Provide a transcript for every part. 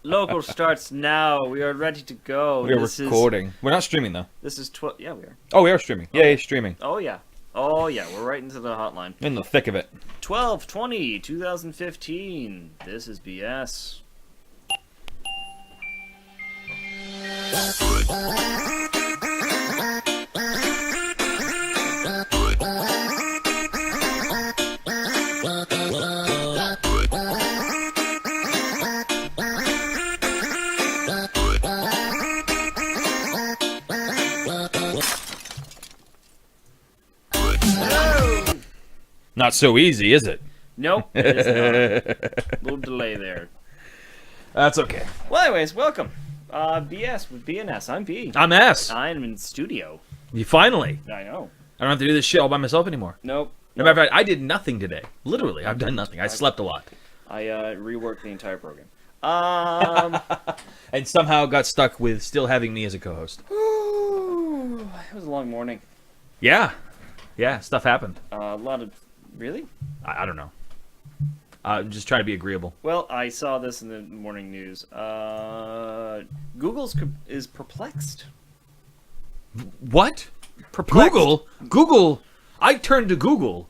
Local starts now. We are ready to go. We're recording. We're not streaming, though. This is 12. Yeah, we are. Oh, we are streaming. Yay, streaming. Oh, yeah. Oh, yeah. We're right into the hotline. In the thick of it. 12/20/2015. This is BS. Not so easy, is it? Nope, it is not. Little delay there. That's okay. Well, anyways, welcome. BS with BNS. I'm B. I'm S. I'm in studio. You finally. I know. I don't have to do this shit all by myself anymore. Nope. As a matter of fact, I did nothing today. Literally, I've done nothing. I slept a lot. I reworked the entire program. And somehow got stuck with still having me as a co-host. It was a long morning. Yeah. Yeah, stuff happened. A lot of... Really? I don't know. I'm just trying to be agreeable. Well, I saw this in the morning news. Google's is perplexed. What? Perplexed. Google? I turn to Google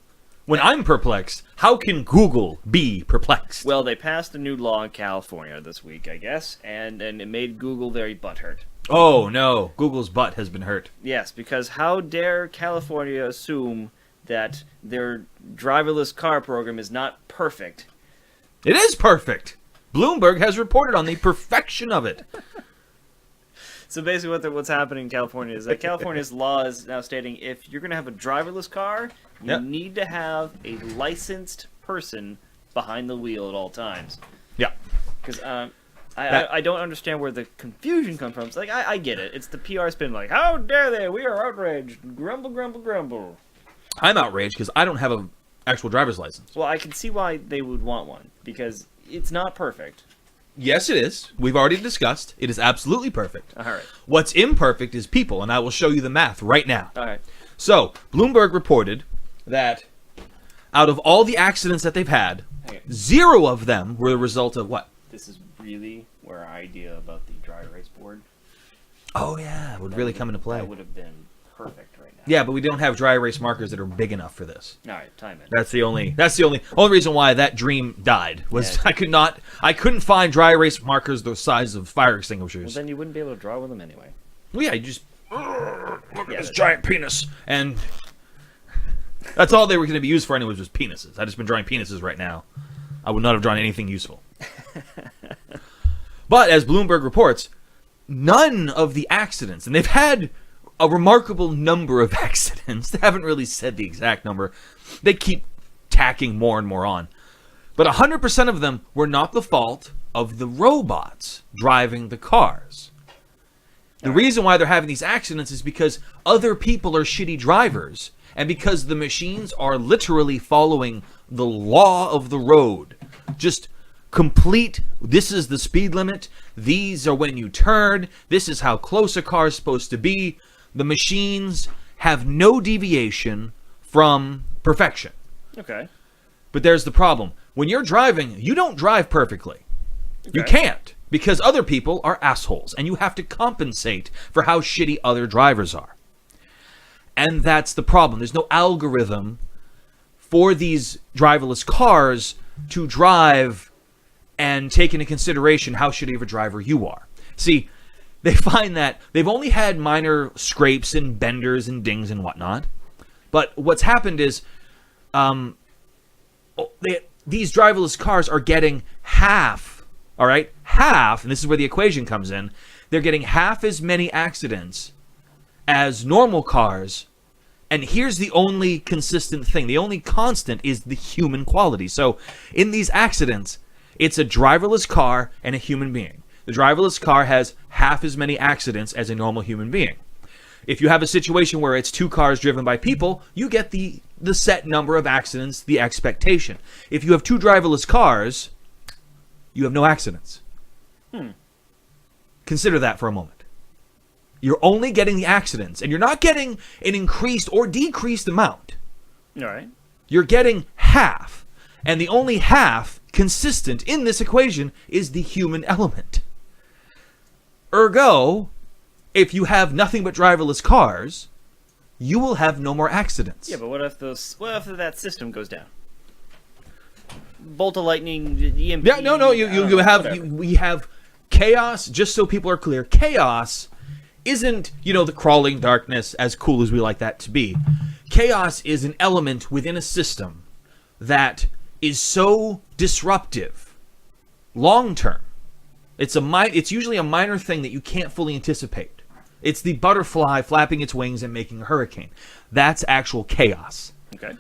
when I'm perplexed. How can Google be perplexed? Well, they passed a new law in California this week, I guess, and it made Google very butthurt. Oh, no. Google's butt has been hurt. Yes, because how dare California assume that their driverless car program is not perfect? It is perfect. Bloomberg has reported on the perfection of it. So basically what's happening in California is that California's law is now stating if you're going to have a driverless car, you need to have a licensed person behind the wheel at all times. Yeah. Because I don't understand where the confusion comes from. It's like, I get it. It's the PR spin like, how dare they? We are outraged. Grumble, grumble, grumble. I'm outraged because I don't have an actual driver's license. Well, I can see why they would want one, because it's not perfect. Yes, it is. We've already discussed. It is absolutely perfect. All right. What's imperfect is people, and I will show you the math right now. All right. So, Bloomberg reported that out of all the accidents that they've had, 0 of them were the result of what? This is really where our idea about the dry erase board. Oh, yeah. Would really come into play. That would have been perfect right now. Yeah, but we don't have dry erase markers that are big enough for this. All right, time it. That's the only reason why that dream died was Yeah. I couldn't find dry erase markers the size of fire Well, extinguishers. then you wouldn't be able to draw with them anyway. Well, yeah, you just look at this giant penis, and that's all they were going to be used for anyways, was penises. I've just been drawing penises right now. I would not have drawn anything useful. But as Bloomberg reports, none of the accidents, and they've had a remarkable number of accidents. They haven't really said the exact number. They keep tacking more and more on. But 100% of them were not the fault of the robots driving the cars. The reason why they're having these accidents is because other people are shitty drivers, and because the machines are literally following the law of the road. Just complete, this is the speed limit, these are when you turn, this is how close a car is supposed to be. The machines have no deviation from perfection. Okay. But there's the problem. When you're driving, you don't drive perfectly. Okay. You can't, because other people are assholes, and you have to compensate for how shitty other drivers are. And that's the problem. There's no algorithm for these driverless cars to drive and take into consideration how shitty of a driver you are. See, they find that they've only had minor scrapes and benders and dings and whatnot. But what's happened is these driverless cars are getting half, all right? Half, and this is where the equation comes in. They're getting half as many accidents as normal cars. And here's the only consistent thing. The only constant is the human quality. So in these accidents, it's a driverless car and a human being. The driverless car has half as many accidents as a normal human being. If you have a situation where it's 2 cars driven by people, you get the set number of accidents, the expectation. If you have 2 driverless cars, you have no accidents. Consider that for a moment. You're only getting the accidents, and you're not getting an increased or decreased amount. All right. You're getting half, and the only half consistent in this equation is the human element. Ergo, if you have nothing but driverless cars, you will have no more accidents. Yeah, but what if that system goes down? Bolt of lightning, EMP. Yeah, no, we have chaos. Just so people are clear, chaos isn't, the crawling darkness, as cool as we like that to be. Chaos is an element within a system that is so disruptive long term. It's usually a minor thing that you can't fully anticipate. It's the butterfly flapping its wings and making a hurricane. That's actual chaos. Okay.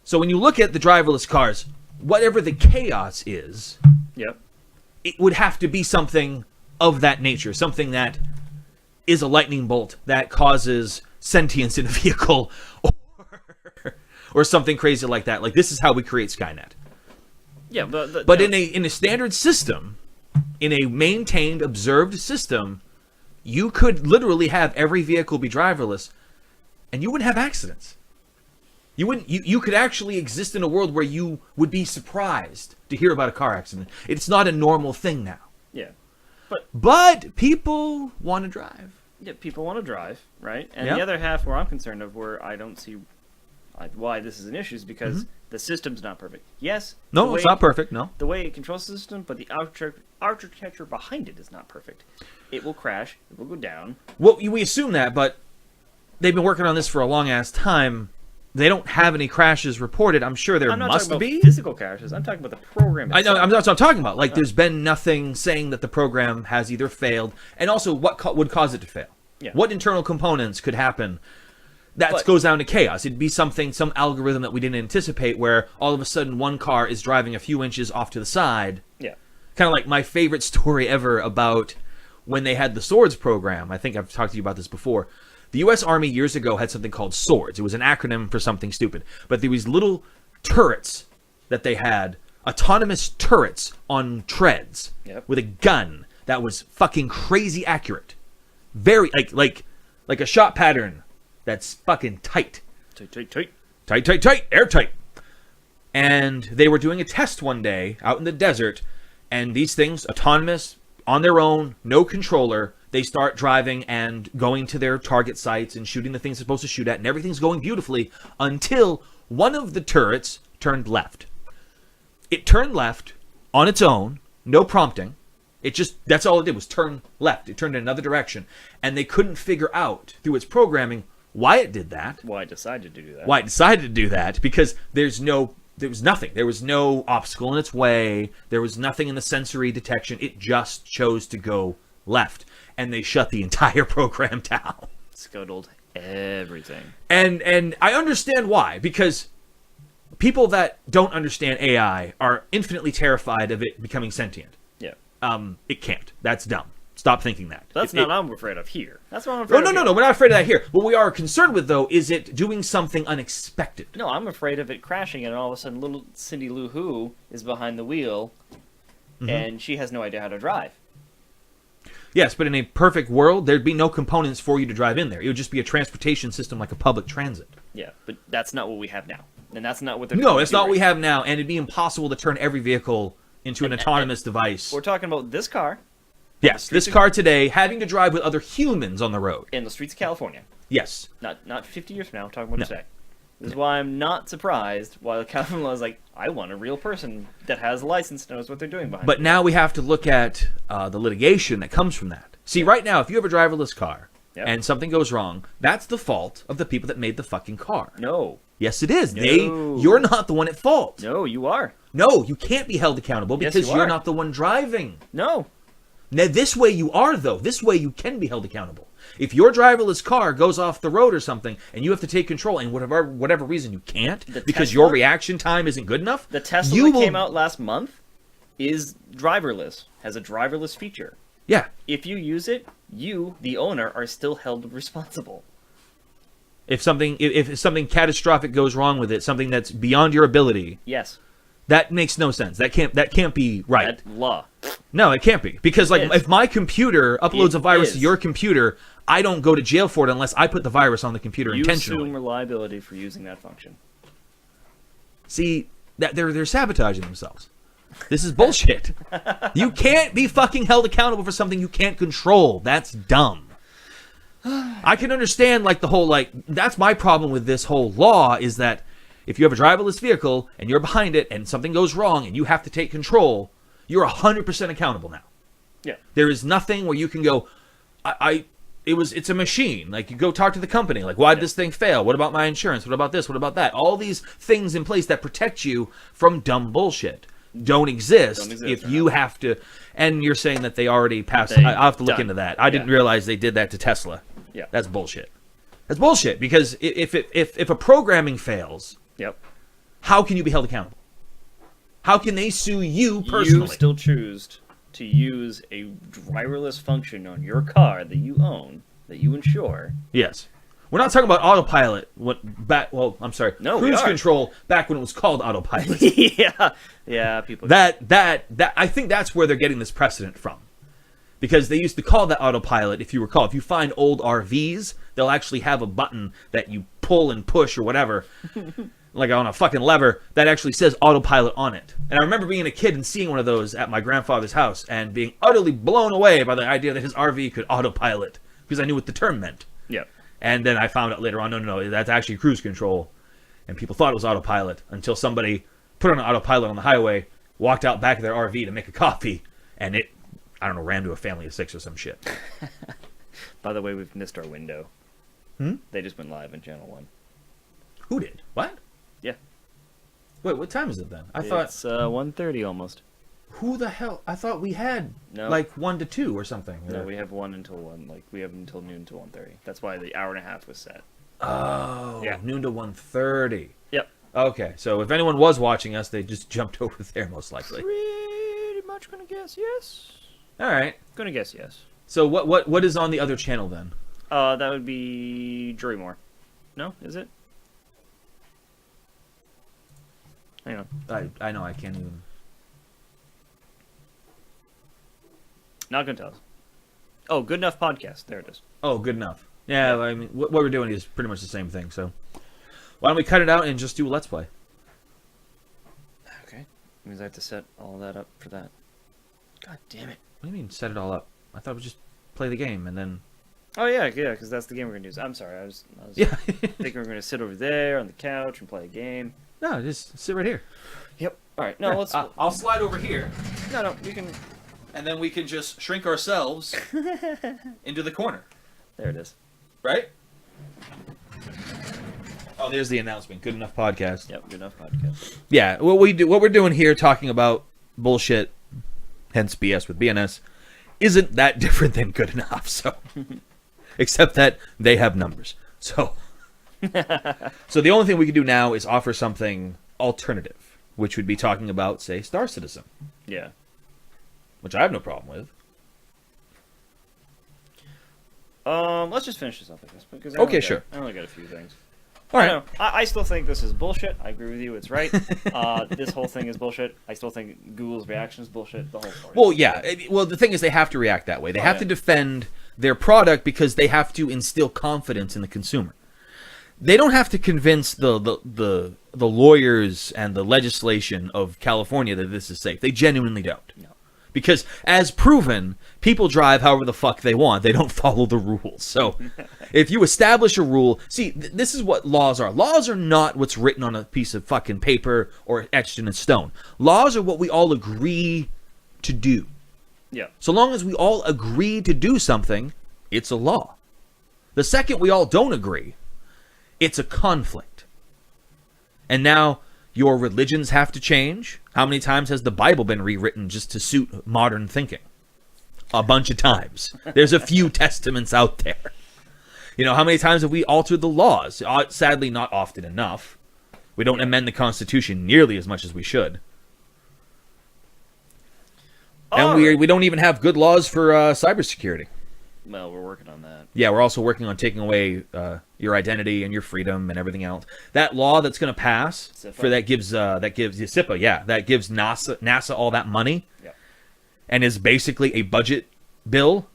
So when you look at the driverless cars, whatever the chaos is, Yep. it would have to be something of that nature, something that is a lightning bolt that causes sentience in a vehicle, or something crazy like that. Like, this is how we create Skynet. Yeah, But in a standard system, in a maintained, observed system, you could literally have every vehicle be driverless, and you wouldn't have accidents. You could actually exist in a world where you would be surprised to hear about a car accident. It's not a normal thing now. Yeah. But people want to drive. Yeah, people want to drive, right? And Yep. the other half where I'm concerned of, where I don't see why this is an issue, is because the system's not perfect. Yes. No, it's not perfect, no. The way it controls the system, but the architecture behind it is not perfect. It will crash. It will go down. Well, we assume that, but they've been working on this for a long-ass time. They don't have any crashes reported. I'm sure there I'm not must talking be. about physical crashes. I'm talking about the program I itself. know, that's what I'm talking about. Like, there's been nothing saying that the program has either failed, and also what would cause it to fail. Yeah. What internal components could happen? That But- goes down to chaos. It'd be some algorithm that we didn't anticipate, where all of a sudden one car is driving a few inches off to the side. Yeah. Kind of like my favorite story ever about when they had the SWORDS program. I think I've talked to you about this before. The U.S. Army years ago had something called SWORDS. It was an acronym for something stupid. But there was little turrets that they had, autonomous turrets on treads, Yep. with a gun that was fucking crazy accurate. Very, like a shot pattern that's fucking tight. Tight, airtight. And they were doing a test one day out in the desert, and these things, autonomous, on their own, no controller, they start driving and going to their target sites and shooting the things they're supposed to shoot at, and everything's going beautifully until one of the turrets turned left. It turned left on its own, no prompting. That's all it did, was turn left. It turned in another direction. And they couldn't figure out, through its programming, why it did that. Why it decided to do that. Why it decided to do that, because there was nothing. There was no obstacle in its way. There was nothing in the sensory detection. It just chose to go left. And they shut the entire program down. Scuttled everything. And I understand why, because people that don't understand AI are infinitely terrified of it becoming sentient. Yeah. It can't. That's dumb. Stop thinking that. That's not what I'm afraid of here. That's what I'm afraid of. No. We're not afraid of that here. What we are concerned with, though, is it doing something unexpected. No, I'm afraid of it crashing, and all of a sudden little Cindy Lou Who is behind the wheel, and she has no idea how to drive. Yes, but in a perfect world, there'd be no components for you to drive in there. It would just be a transportation system like a public transit. Yeah, but that's not what we have now. And that's not what they're No, it's not doing. what we have now, and it'd be impossible to turn every vehicle into an autonomous device. We're talking about this car Yes, this car today having to drive with other humans on the road. in the streets of California. Yes. Not 50 years from now, I'm talking about today. This is why I'm not surprised why the California law is like, I want a real person that has a license, knows what they're doing behind But it. now we have to look at the litigation that comes from that. See, right now, if you have a driverless car Yep. and something goes wrong, that's the fault of the people that made the fucking car. No. Yes, it is. No. You're not the one at fault. No, you are. No, you can't be held accountable Yes, because you you're are. not the one driving. No. Now, this way you are, though. This way you can be held accountable. If your driverless car goes off the road or something, and you have to take control, and whatever reason you can't, because Tesla- your reaction time isn't good enough, The Tesla you that will, came out last month is driverless, has a driverless feature. Yeah. If you use it, you, the owner, are still held responsible. If something catastrophic goes wrong with it, something that's beyond your ability, Yes. that makes no sense. That can't be right. That law. No, it can't be. Because like is. if my computer uploads It a virus to is. your computer, I don't go to jail for it unless I put the virus on the computer You intentionally. assume reliability for using that function. See, that they're sabotaging themselves. This is bullshit. You can't be fucking held accountable for something you can't control. That's dumb. I can understand, like, the whole, like, that's my problem with this whole law is that if you have a driverless vehicle and you're behind it and something goes wrong and you have to take control, you're 100% accountable now. Yeah. There is nothing where you can go, it's a machine. Like, you go talk to the company. Like, why did this thing fail? What about my insurance? What about this? What about that? All these things in place that protect you from dumb bullshit don't exist if you have to. And you're saying that they already passed. I'll have to look into that. I didn't realize they did that to Tesla. Yeah. That's bullshit. That's bullshit because if a programming fails, how can you be held accountable? How can they sue you personally? You still choose to use a driverless function on your car that you own, that you insure. Yes. We're not talking about autopilot. Cruise control back when it was called autopilot. Yeah, people. That I think that's where they're getting this precedent from, because they used to call that autopilot. If you recall, if you find old RVs, they'll actually have a button that you pull and push or whatever, like on a fucking lever that actually says autopilot on it. And I remember being a kid and seeing one of those at my grandfather's house and being utterly blown away by the idea that his RV could autopilot, because I knew what the term meant. Yeah. And then I found out later on, no, that's actually cruise control. And people thought it was autopilot until somebody put on an autopilot on the highway, walked out back of their RV to make a coffee, and it, I don't know, ran to a family of 6 or some shit. By the way, we've missed our window. They just went live in Channel 1. Who did? What? Yeah. Wait, what time is it then? It's 1:30 almost. Who the hell? I thought we had like 1 to 2 or something. No, we have 1 until 1. Like, we have until noon to 1:30. That's why the hour and a half was set. Oh, yeah. Noon to 1:30. Yep. Okay, so if anyone was watching us, they just jumped over there most likely. Pretty much gonna guess yes. All right. Gonna guess yes. So what is on the other channel then? That would be Drumore. No, is it? Hang on. I know I can't even. Not gonna tell us. Oh, Good Enough Podcast. There it is. Oh, Good Enough. Yeah, I mean, what we're doing is pretty much the same thing. So why don't we cut it out and just do a Let's Play? Okay. Means I have to set all that up for that. God damn it. What do you mean set it all up? I thought we just play the game and then. Oh yeah, because that's the game we're gonna use. I'm sorry, I was thinking we're gonna sit over there on the couch and play a game. No, just sit right here. Yep. All right. No, let's. I'll slide over here. No, we can. And then we can just shrink ourselves into the corner. There it is. Right? Oh, there's the announcement. Good Enough Podcast. Yep, Good Enough Podcast. Yeah, what we're doing here, talking about bullshit, hence BS with BNS, isn't that different than Good Enough. So, except that they have numbers. So, so the only thing we can do now is offer something alternative, which would be talking about, say, Star Citizen. Yeah. Which I have no problem with. Let's just finish this up, I guess. Because sure. I only got a few things. All right. I still think this is bullshit. I agree with you. It's right. This whole thing is bullshit. I still think Google's reaction is bullshit. The whole story. Well, yeah. Well, the thing is, they have to react that way. They have to defend their product because they have to instill confidence in the consumer. They don't have to convince the lawyers and the legislation of California that this is safe. They genuinely don't. No. Because, as proven, people drive however the fuck they want. They don't follow the rules. So, if you establish a rule... See, this is what laws are. Laws are not what's written on a piece of fucking paper or etched in a stone. Laws are what we all agree to do. Yeah. So long as we all agree to do something, it's a law. The second we all don't agree, it's a conflict. And now... your religions have to change. How many times has the Bible been rewritten just to suit modern thinking? A bunch of times. There's a few testaments out there. You know, how many times have we altered the laws? Sadly, not often enough. We don't amend the Constitution nearly as much as we should. And we don't even have good laws for cybersecurity. Well, we're working on that. Yeah, we're also working on taking away your identity and your freedom and everything else. That law that's going to pass that gives CIPA, yeah, that gives NASA all that money, and is basically a budget bill,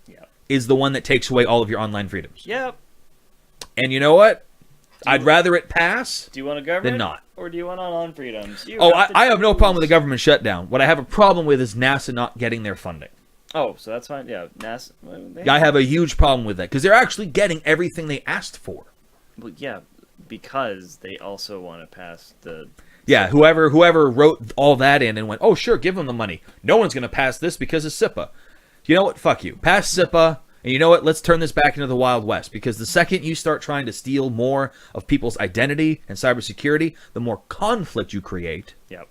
is the one that takes away all of your online freedoms. Yep. And you know what? I'd rather it pass. Do you want a government Than not. or do you want non-freedoms? Oh, I have no problem with the government shutdown. What I have a problem with is NASA not getting their funding. Oh, so that's fine. Yeah, NASA. I have a huge problem with that because they're actually getting everything they asked for. Well, yeah, because they also want to pass the. Yeah, whoever wrote all that in and went, oh, sure, give them the money. No one's going to pass this because of SIPA. You know what? Fuck you. Pass SIPA, and you know what? Let's turn this back into the Wild West, because the second you start trying to steal more of people's identity and cybersecurity, the more conflict you create. Yep.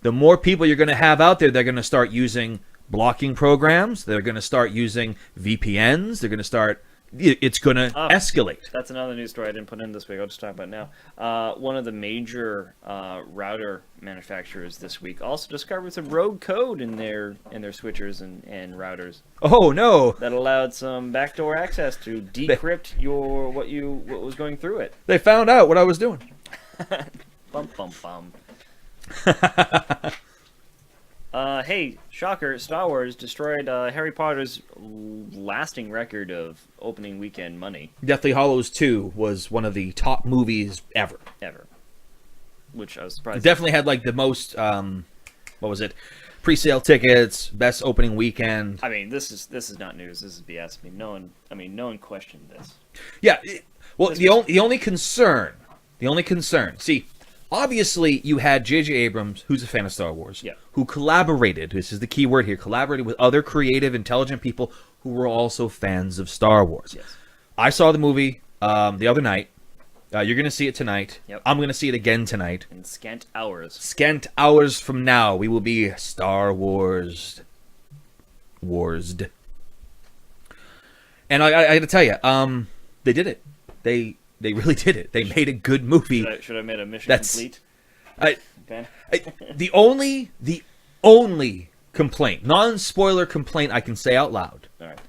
The more people you're going to have out there, they're going to start using blocking programs. They're going to start using VPNs. They're going to start... It's going to escalate. That's another news story I didn't put in this week. I'll just talk about it now. One of the major router manufacturers this week also discovered some rogue code in their switchers and routers Oh, no. that allowed some backdoor access to decrypt what was going through it. They found out what I was doing. Bum bum bum. Hey, shocker, Star Wars destroyed Harry Potter's lasting record of opening weekend money. Deathly Hallows 2 was one of the top movies ever. Which I was It surprised. definitely had like the most, what was it? Pre-sale tickets, best opening weekend. I mean, this is not news. This is BS. No one questioned this. Yeah, the only concern, see, obviously you had J.J. Abrams, who's a fan of Star Wars, Yeah. who collaborated, this is the key word here, collaborated with other creative, intelligent people who were also fans of Star Wars. Yes. I saw the movie the other night. You're going to see it tonight. Yep. I'm going to see it again tonight. In scant hours. Scant hours from now, we will be Star Wars warsed. And I got to tell you, they did it. They really did it. They made a good movie. Should I made a mission That's- complete? I, Ben? the only complaint, non-spoiler complaint I can say out loud, All right.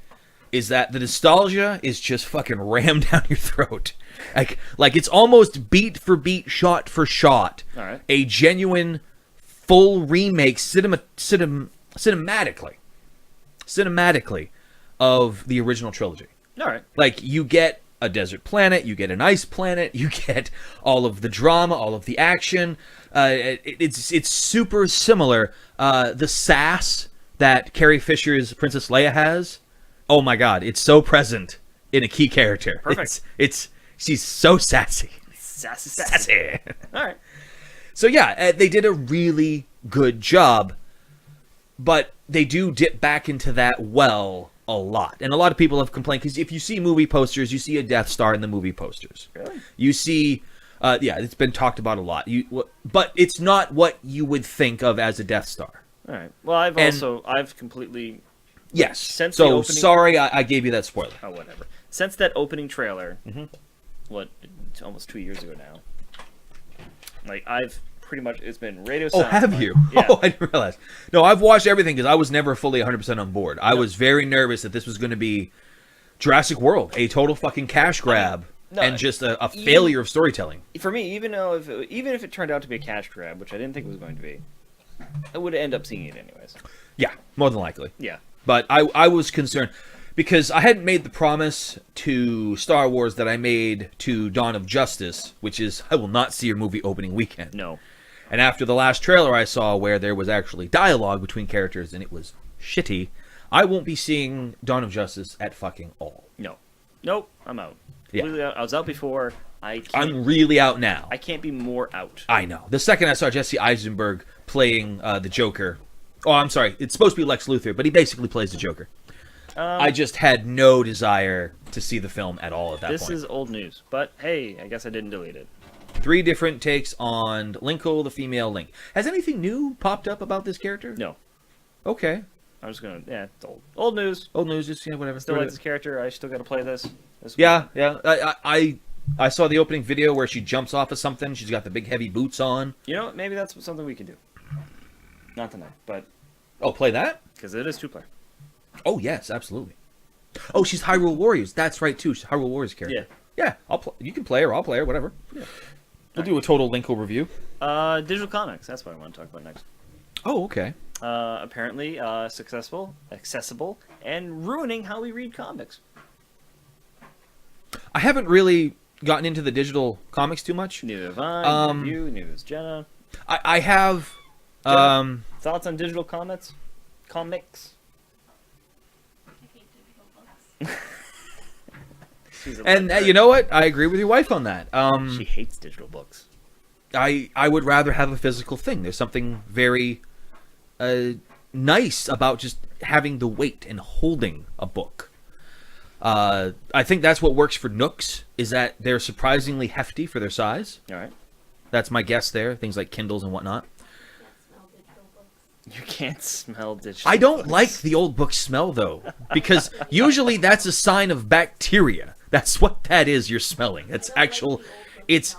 is that the nostalgia is just fucking rammed down your throat. Like it's almost beat for beat, shot for shot, All right. a genuine full remake cinematically of the original trilogy. All right. Like you get a desert planet, you get an ice planet, you get all of the drama, all of the action. It's super similar. The sass that Carrie Fisher's Princess Leia has, oh my god, it's so present in a key character. Perfect. It's she's so sassy. Sassy. All right. So yeah, they did a really good job, but they do dip back into that well a lot. And a lot of people have complained, because if you see movie posters, you see a Death Star in the movie posters. Really? You see, it's been talked about a lot. But it's not what you would think of as a Death Star. All right. Well, I've completely. Yes. Since so the opening- sorry I gave you that spoiler. Oh, whatever. Since that opening trailer, Mhm. it's almost 2 years ago now. Like I've pretty much, it's been radio. Oh, silence. have you? Yeah. Oh, I didn't realize. No, I've watched everything because I was never fully 100% on board. I was very nervous that this was going to be Jurassic World, a total fucking cash grab, No, and just a failure of storytelling. For me, even if it turned out to be a cash grab, which I didn't think it was going to be, I would end up seeing it anyways. Yeah, more than likely. Yeah. But I was concerned because I hadn't made the promise to Star Wars that I made to Dawn of Justice, which is I will not see your movie opening weekend. No. And after the last trailer I saw where there was actually dialogue between characters and it was shitty, I won't be seeing Dawn of Justice at fucking all. No. Nope. I'm out. Yeah. Completely out. I was out before. I'm really out now. I can't be more out. I know. The second I saw Jesse Eisenberg playing the Joker, oh, I'm sorry, it's supposed to be Lex Luthor, but he basically plays the Joker. I just had no desire to see the film at all at that point. This is old news, but hey, I guess I didn't delete it. 3 different takes on Linkle, the female Link. Has anything new popped up about this character? No. Okay. I'm just gonna. Yeah, it's old. Old news. Old news, just whatever. Still like this character. I still gotta play this. Yeah. I saw the opening video where she jumps off of something. She's got the big heavy boots on. You know what? Maybe that's something we can do. Not tonight, but Oh, play that? because it is 2-player. Oh yes, absolutely. Oh, she's Hyrule Warriors. That's right too. She's Hyrule Warriors character. Yeah. Yeah, you can play her. I'll play her. Whatever. Yeah. We'll do a total Linkle review. Digital comics. That's what I want to talk about next. Oh, okay. Apparently, successful, accessible, and ruining how we read comics. I haven't really gotten into the digital comics too much. Neither have I. Neither have you. Neither has Jenna. I have. Thoughts on digital comics? Comics. I hate digital books. And you know what? I agree with your wife on that. She hates digital books. I would rather have a physical thing. There's something very nice about just having the weight and holding a book. I think that's what works for Nooks, is that they're surprisingly hefty for their size. All right. That's my guess there. Things like Kindles and whatnot. You can't smell digital I don't books. like the old book smell, though, because usually that's a sign of bacteria. That's what that is you're smelling. It's actual... It's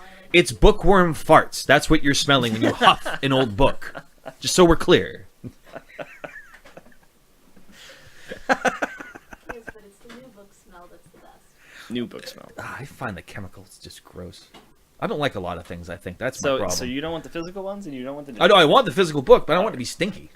bookworm farts. That's what you're smelling when you huff an old book. Just so we're clear. Yes, but it's the new book smell that's the best. New book smell. I find the chemicals just gross. I don't like a lot of things, I think. That's my problem. So you don't want the physical ones, and you don't want the... I know I want the physical book, but I don't want it to be stinky.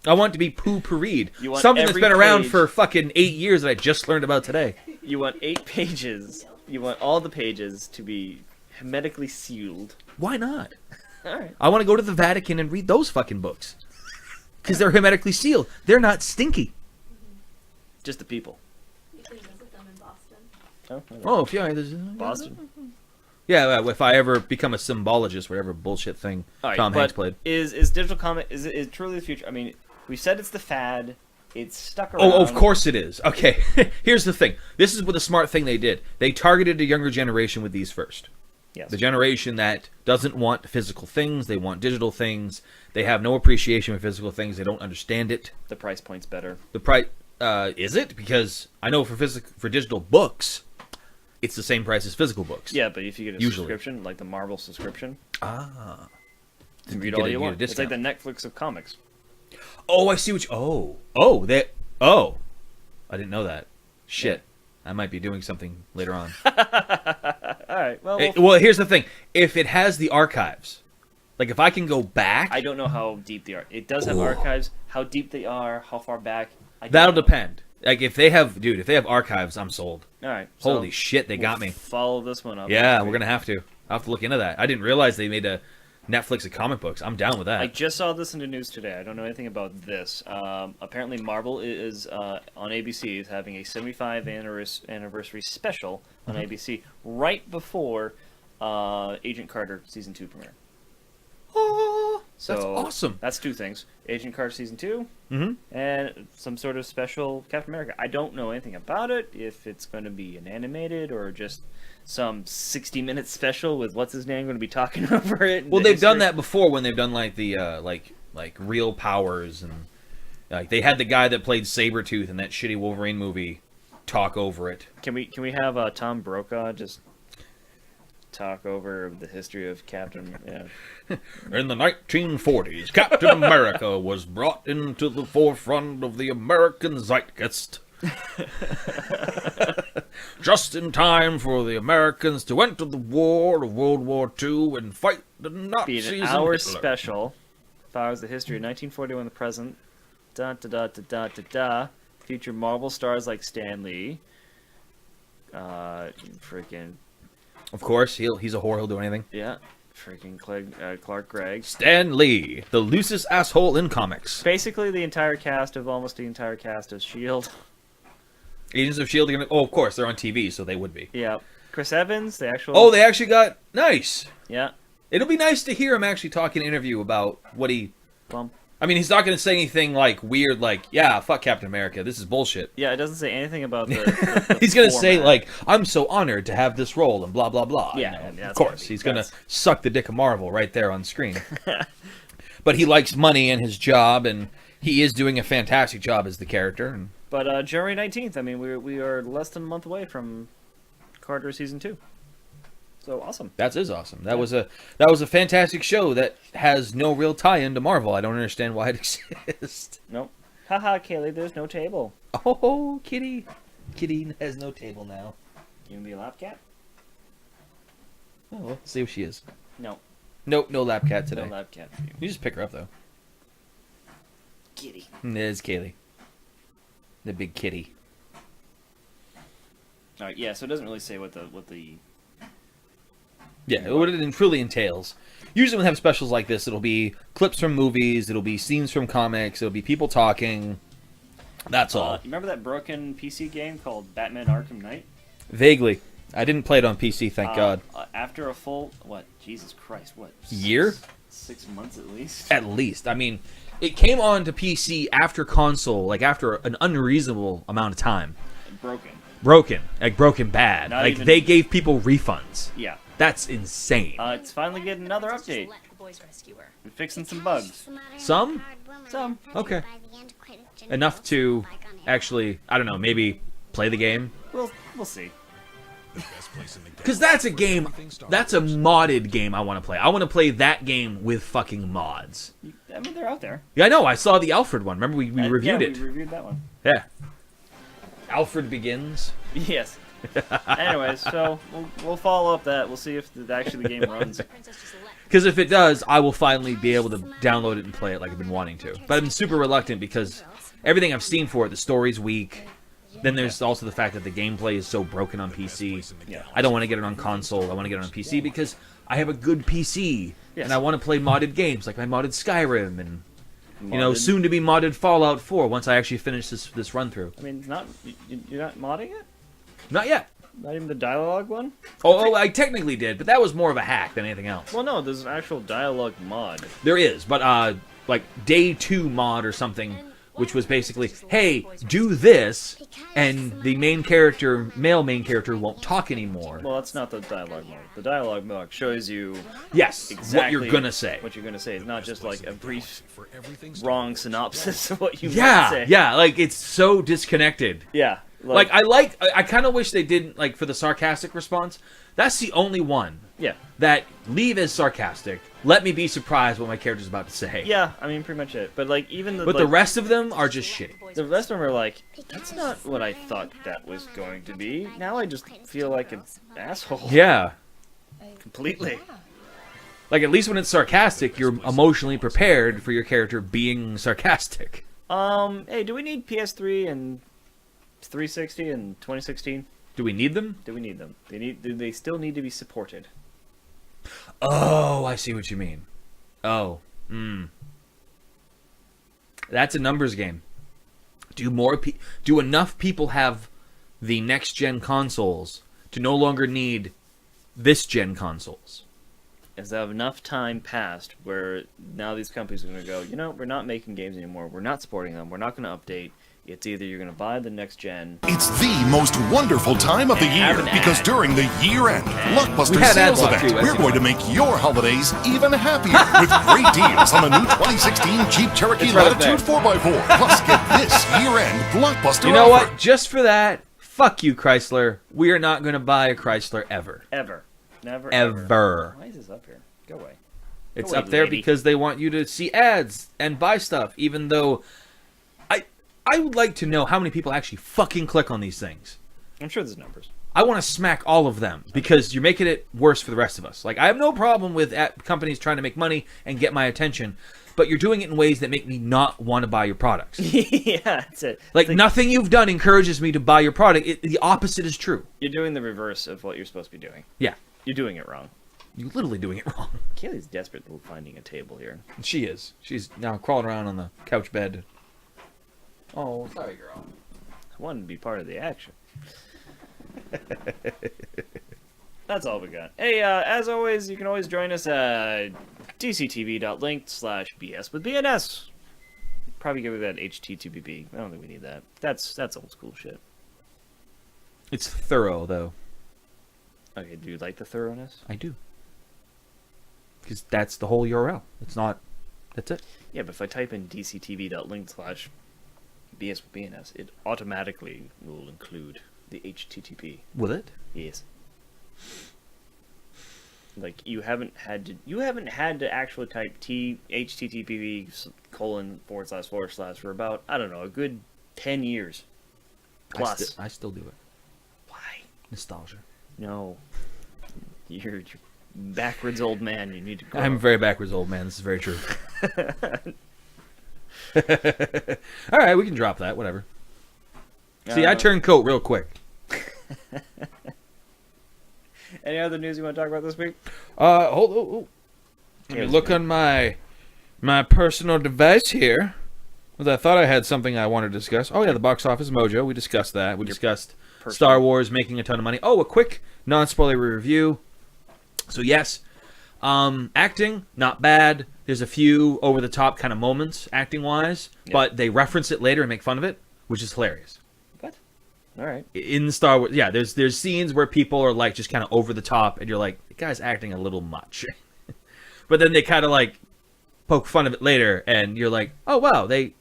I want it to be poo-pourried. You want Something that's every been around page- for fucking 8 years that I just learned about today. You want 8 pages. You want all the pages to be hermetically sealed. Why not? All right. I want to go to the Vatican and read those fucking books. Because they're hermetically sealed. They're not stinky. Just the people. You should visit them in Boston. Oh, Oh, if yeah, there's... Boston. Yeah, if I ever become a symbologist, whatever bullshit thing All right, Tom but Hanks played. Is digital comic is truly the future? I mean, we said it's the fad. It's stuck around. Oh, of course it is. Okay, here's the thing. This is what the smart thing they did. They targeted a younger generation with these first. Yes. The generation that doesn't want physical things, they want digital things. They have no appreciation for physical things. They don't understand it. The price point's better. The price is it? Because I know for digital books, it's the same price as physical books. Yeah, but if you get a Usually. subscription, like the Marvel subscription, Ah. you read get all a- you get a want. It's like discount. the Netflix of comics. Oh, I see what you... I didn't know that. Shit. I might be doing something later on. All right. Well, Well, here's the thing. If it has the archives, like if I can go back... I don't know how deep they are. It does have Ooh. archives. How deep they are, how far back. I don't That'll know. depend. Like if they have archives, I'm sold. All right. Holy shit, they got we'll me. Follow this one up. Yeah, we're gonna have to. I'll have to look into that. I didn't realize they made a Netflix of comic books. I'm down with that. I just saw this in the news today. I don't know anything about this. Apparently, Marvel is on ABC is having a 75 anniversary special on Mm-hmm. ABC right before Agent Carter season 2 premiere. Oh, that's So awesome. That's 2 things: Agent Carter season 2 Mm-hmm. and some sort of special Captain America. I don't know anything about it. If it's going to be an animated or just some 60-minute special with what's his name going to be talking over it. and Well, the they've done history. that before when they've done like the like real powers and like they had the guy that played Sabretooth in that shitty Wolverine movie talk over it. Can we have Tom Brokaw just talk over the history of Captain? Yeah. In the 1940s, Captain America was brought into the forefront of the American zeitgeist. Just in time for the Americans to enter the war of World War II and fight the Be Nazis. an and hour Hitler. special. Follows the history of 1941, the present. Da da da da da da da. Feature Marvel stars like Stan Lee. Freaking Of course, he's a whore. He'll do anything. yeah. Freaking Clark Gregg. Stan Lee, the loosest asshole in comics. Basically, almost the entire cast of Shield. Agents of S.H.I.E.L.D. are gonna... Oh, of course, they're on TV, so they would be. Yeah. Chris Evans, the actual. Oh, they actually got... Nice. Yeah. It'll be nice to hear him actually talk in an interview about what he... Well, I mean, he's not going to say anything, like, weird, like, yeah, fuck Captain America, this is bullshit. yeah. It doesn't say anything about the He's going to say, format. like, I'm so honored to have this role, and blah, blah, blah. Yeah, you know. and that's Of course, gotta be- he's going to that's- suck the dick of Marvel right there on screen. But he likes money and his job, and he is doing a fantastic job as the character. And But January 19th. I mean, we are less than a month away from Carter season 2. So awesome. that is awesome. That was a fantastic show that has no real tie-in to Marvel. I don't understand why it exists. Nope. Haha, Kaylee, there's no table. Oh, Kitty. Kitty has no table now. You gonna be a lap cat? Oh, well, let's see if she is. No. Nope, no lap cat today. No lap cat for you. You just pick her up, though. Kitty. There's Kaylee. The big kitty. Yeah, so it doesn't really say what the Yeah, what it truly entails. Usually when they have specials like this, it'll be clips from movies, it'll be scenes from comics, it'll be people talking. That's all. You remember that broken PC game called Batman Arkham Knight? Vaguely. I didn't play it on PC, thank God. After a full, Jesus Christ, Year? 6 months at least? At least. I mean, it came on to PC after console, like after an unreasonable amount of time. Broken. Broken bad. Not like, even- they gave people refunds. Yeah. That's insane. It's finally getting another update. We're fixing some bugs. Some? Some. Okay. Enough to actually, I don't know, maybe play the game? We'll see. Because that's a game, that's a modded game I want to play. I want to play that game with fucking mods. I mean, they're out there. Yeah, I know. I saw the Alfred one. Remember, we reviewed it. We reviewed that one. Yeah. Alfred Begins. Yes. Anyways, so we'll follow up that. We'll see if actually the game runs. Because if it does, I will finally be able to download it and play it like I've been wanting to. But I've been super reluctant because everything I've seen for it, the story's weak. Then there's also the fact that the gameplay is so broken on PC. Yeah. I don't want to get it on console. I want to get it on PC because I have a good PC. Yes. And I want to play modded games like I modded Skyrim and, Modded. soon to be modded Fallout 4 once I actually finish this run through. I mean, you're not modding it? Not yet. Not even the dialogue one? Oh, I technically did, but that was more of a hack than anything else. Well, no, there's an actual dialogue mod. There is, but like day 2 mod or something, which was basically, hey, do this, and the male main character won't talk anymore. Well, that's not the dialogue mode. The dialogue mode shows you Yes, exactly what you're gonna say. What you're gonna say. It's not just like a brief, wrong synopsis of what you might Yeah, say. yeah, like it's so disconnected. Yeah. Like I kind of wish they didn't like for the sarcastic response. That's the only one Yeah. that leave as sarcastic. Let me be surprised what my character's about to say. Yeah, I mean, pretty much it. But, like, even the... But like, the rest of them are just shitty. The rest of them are like, that's not what I thought that was going to be. Now I just feel like an asshole. Yeah. Completely. Like, at least when it's sarcastic, you're emotionally prepared for your character being sarcastic. Hey, do we need PS3 and 360 and 2016? Do we need them? Do we need them? Do they still need to be supported? Oh, I see what you mean. Oh. That's a numbers game. Do enough people have the next-gen consoles to no longer need this-gen consoles? Is that enough time passed where now these companies are going to go, we're not making games anymore. We're not supporting them. We're not going to update. It's either you're going to buy the next gen. It's the most wonderful time of the year Have an because ad. during the year-end Blockbuster We had sales ad block event, too, as we're you going to make your holidays even happier with great deals on the new 2016 Jeep Cherokee It's right up Latitude there. 4x4. Plus, get this year-end Blockbuster You know offer. what? Just for that, fuck you, Chrysler. We are not going to buy a Chrysler ever. Ever. Never, Ever. Why is this up here? Go away. It's Go away, up there lady. because they want you to see ads and buy stuff, even though I would like to know how many people actually fucking click on these things. I'm sure there's numbers. I want to smack all of them because you're making it worse for the rest of us. Like, I have no problem with companies trying to make money and get my attention, but you're doing it in ways that make me not want to buy your products. Yeah, that's it. Like, It's nothing you've done encourages me to buy your product. The opposite is true. You're doing the reverse of what you're supposed to be doing. Yeah. You're doing it wrong. You're literally doing it wrong. Kaylee's desperate for finding a table here. She is. She's now crawling around on the couch bed. Oh, sorry, girl. I wanted to be part of the action. That's all we got. Hey, as always, you can always join us at dctv.link/BS with BNS. Probably give it that HTTP. I don't think we need that. That's old school shit. It's thorough, though. Okay, do you like the thoroughness? I do. Because that's the whole URL. That's it. Yeah, but if I type in dctv.link/BS with BNS, it automatically will include the HTTP. Will it? Yes. Like you haven't had to actually type http:// for about, I don't know, a good 10 years plus. I still do it. Why? Nostalgia. No. You're backwards old man. You need to grow. I'm a very backwards old man. This is very true. All right, we can drop that. Whatever. See, I turned coat real quick. Any other news you want to talk about this week? Hold. Let me look on my personal device here. Because I thought I had something I wanted to discuss. Oh yeah, the box office mojo. We discussed that. We discussed Star Wars making a ton of money. Oh, a quick non-spoiler review. So yes, acting not bad. There's a few over-the-top kind of moments acting-wise, but they reference it later and make fun of it, which is hilarious. What? All right. In Star Wars, yeah, there's scenes where people are like just kind of over the top, and you're like, the guy's acting a little much. But then they kind of like poke fun of it later, and you're like, oh wow, they're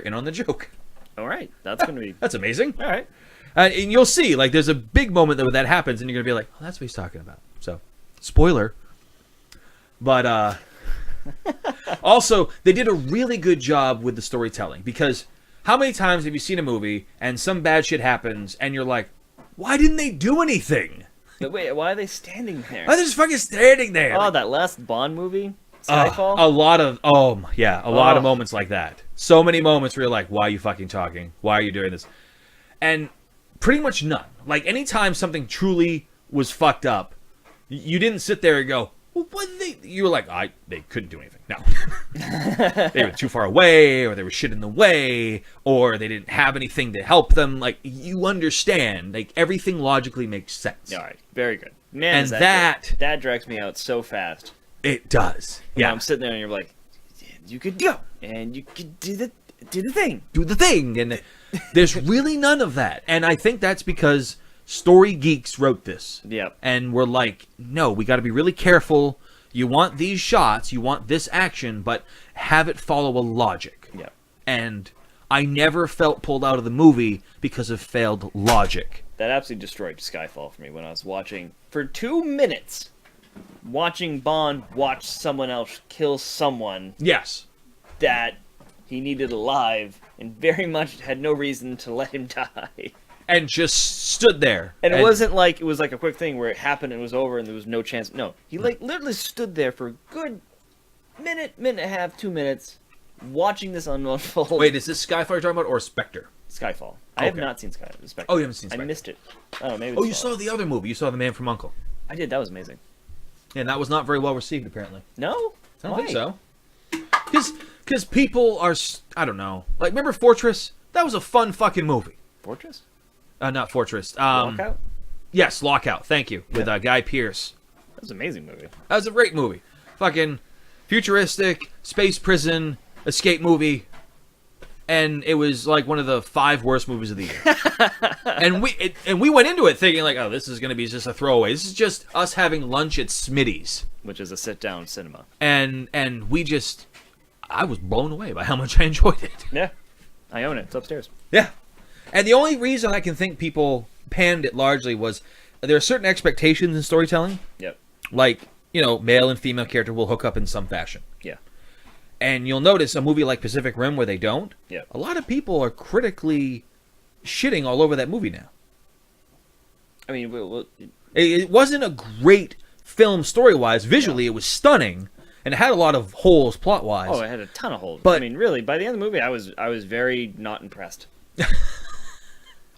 in on the joke. All right. That's going to be... That's amazing. All right. And you'll see, like, there's a big moment where that happens, and you're going to be like, oh, that's what he's talking about. So, spoiler. But, also, they did a really good job with the storytelling, because how many times have you seen a movie, and some bad shit happens, and you're like, why didn't they do anything? But wait, why are they standing there? Why are they just fucking standing there? Oh, that last Bond movie? Skyfall? A lot of moments like that. So many moments where you're like, why are you fucking talking? Why are you doing this? And pretty much none. Like, anytime something truly was fucked up, you didn't sit there and go, well, what did they... You were like, they couldn't do anything. No. They were too far away, or there was shit in the way, or they didn't have anything to help them. Like, you understand. Like, everything logically makes sense. All right. Very good. Man, And is that drags me out so fast. It does. Yeah. I'm sitting there and you're like, you could go, and you could do the thing. Do the thing. And there's really none of that. And I think that's because story geeks wrote this. Yep. And we're like, no, we got to be really careful. You want these shots, you want this action, but have it follow a logic. Yep. And I never felt pulled out of the movie because of failed logic. That absolutely destroyed Skyfall for me when I was watching, for 2 minutes, watching Bond watch someone else kill someone Yes. that he needed alive and very much had no reason to let him die. And just stood there. And it wasn't like it was like a quick thing where it happened and it was over and there was no chance. No, he like literally stood there for a good minute and a half, 2 minutes, watching this unfold. Wait, is this Skyfire you're talking about or Spectre? Skyfall. I have Okay. not seen Spectre. Oh, you haven't seen I Spectre. missed it. Oh, maybe. Oh, it's you saw the other movie. You saw The Man from U.N.C.L.E. I did. That was amazing. And that was not very well received, apparently. No, I don't think so. Because people are, I don't know. Like, remember Fortress? That was a fun fucking movie. Fortress. Not Fortress. Lockout. Yes, Lockout. Thank you. With Guy Pearce. That was an amazing movie. That was a great movie. Fucking futuristic, space prison, escape movie. And it was like one of the 5 worst movies of the year. and we went into it thinking like, oh, this is going to be just a throwaway. This is just us having lunch at Smitty's. Which is a sit-down cinema. And I was blown away by how much I enjoyed it. Yeah, I own it. It's upstairs. Yeah. And the only reason I can think people panned it largely was there are certain expectations in storytelling. Yep. Like, male and female character will hook up in some fashion. Yeah. And you'll notice a movie like Pacific Rim where they don't. Yeah. A lot of people are critically shitting all over that movie now. I mean, It wasn't a great film story-wise. Visually, it was stunning. And it had a lot of holes plot-wise. oh, it had a ton of holes. But- I mean, really, by the end of the movie, I was very not impressed.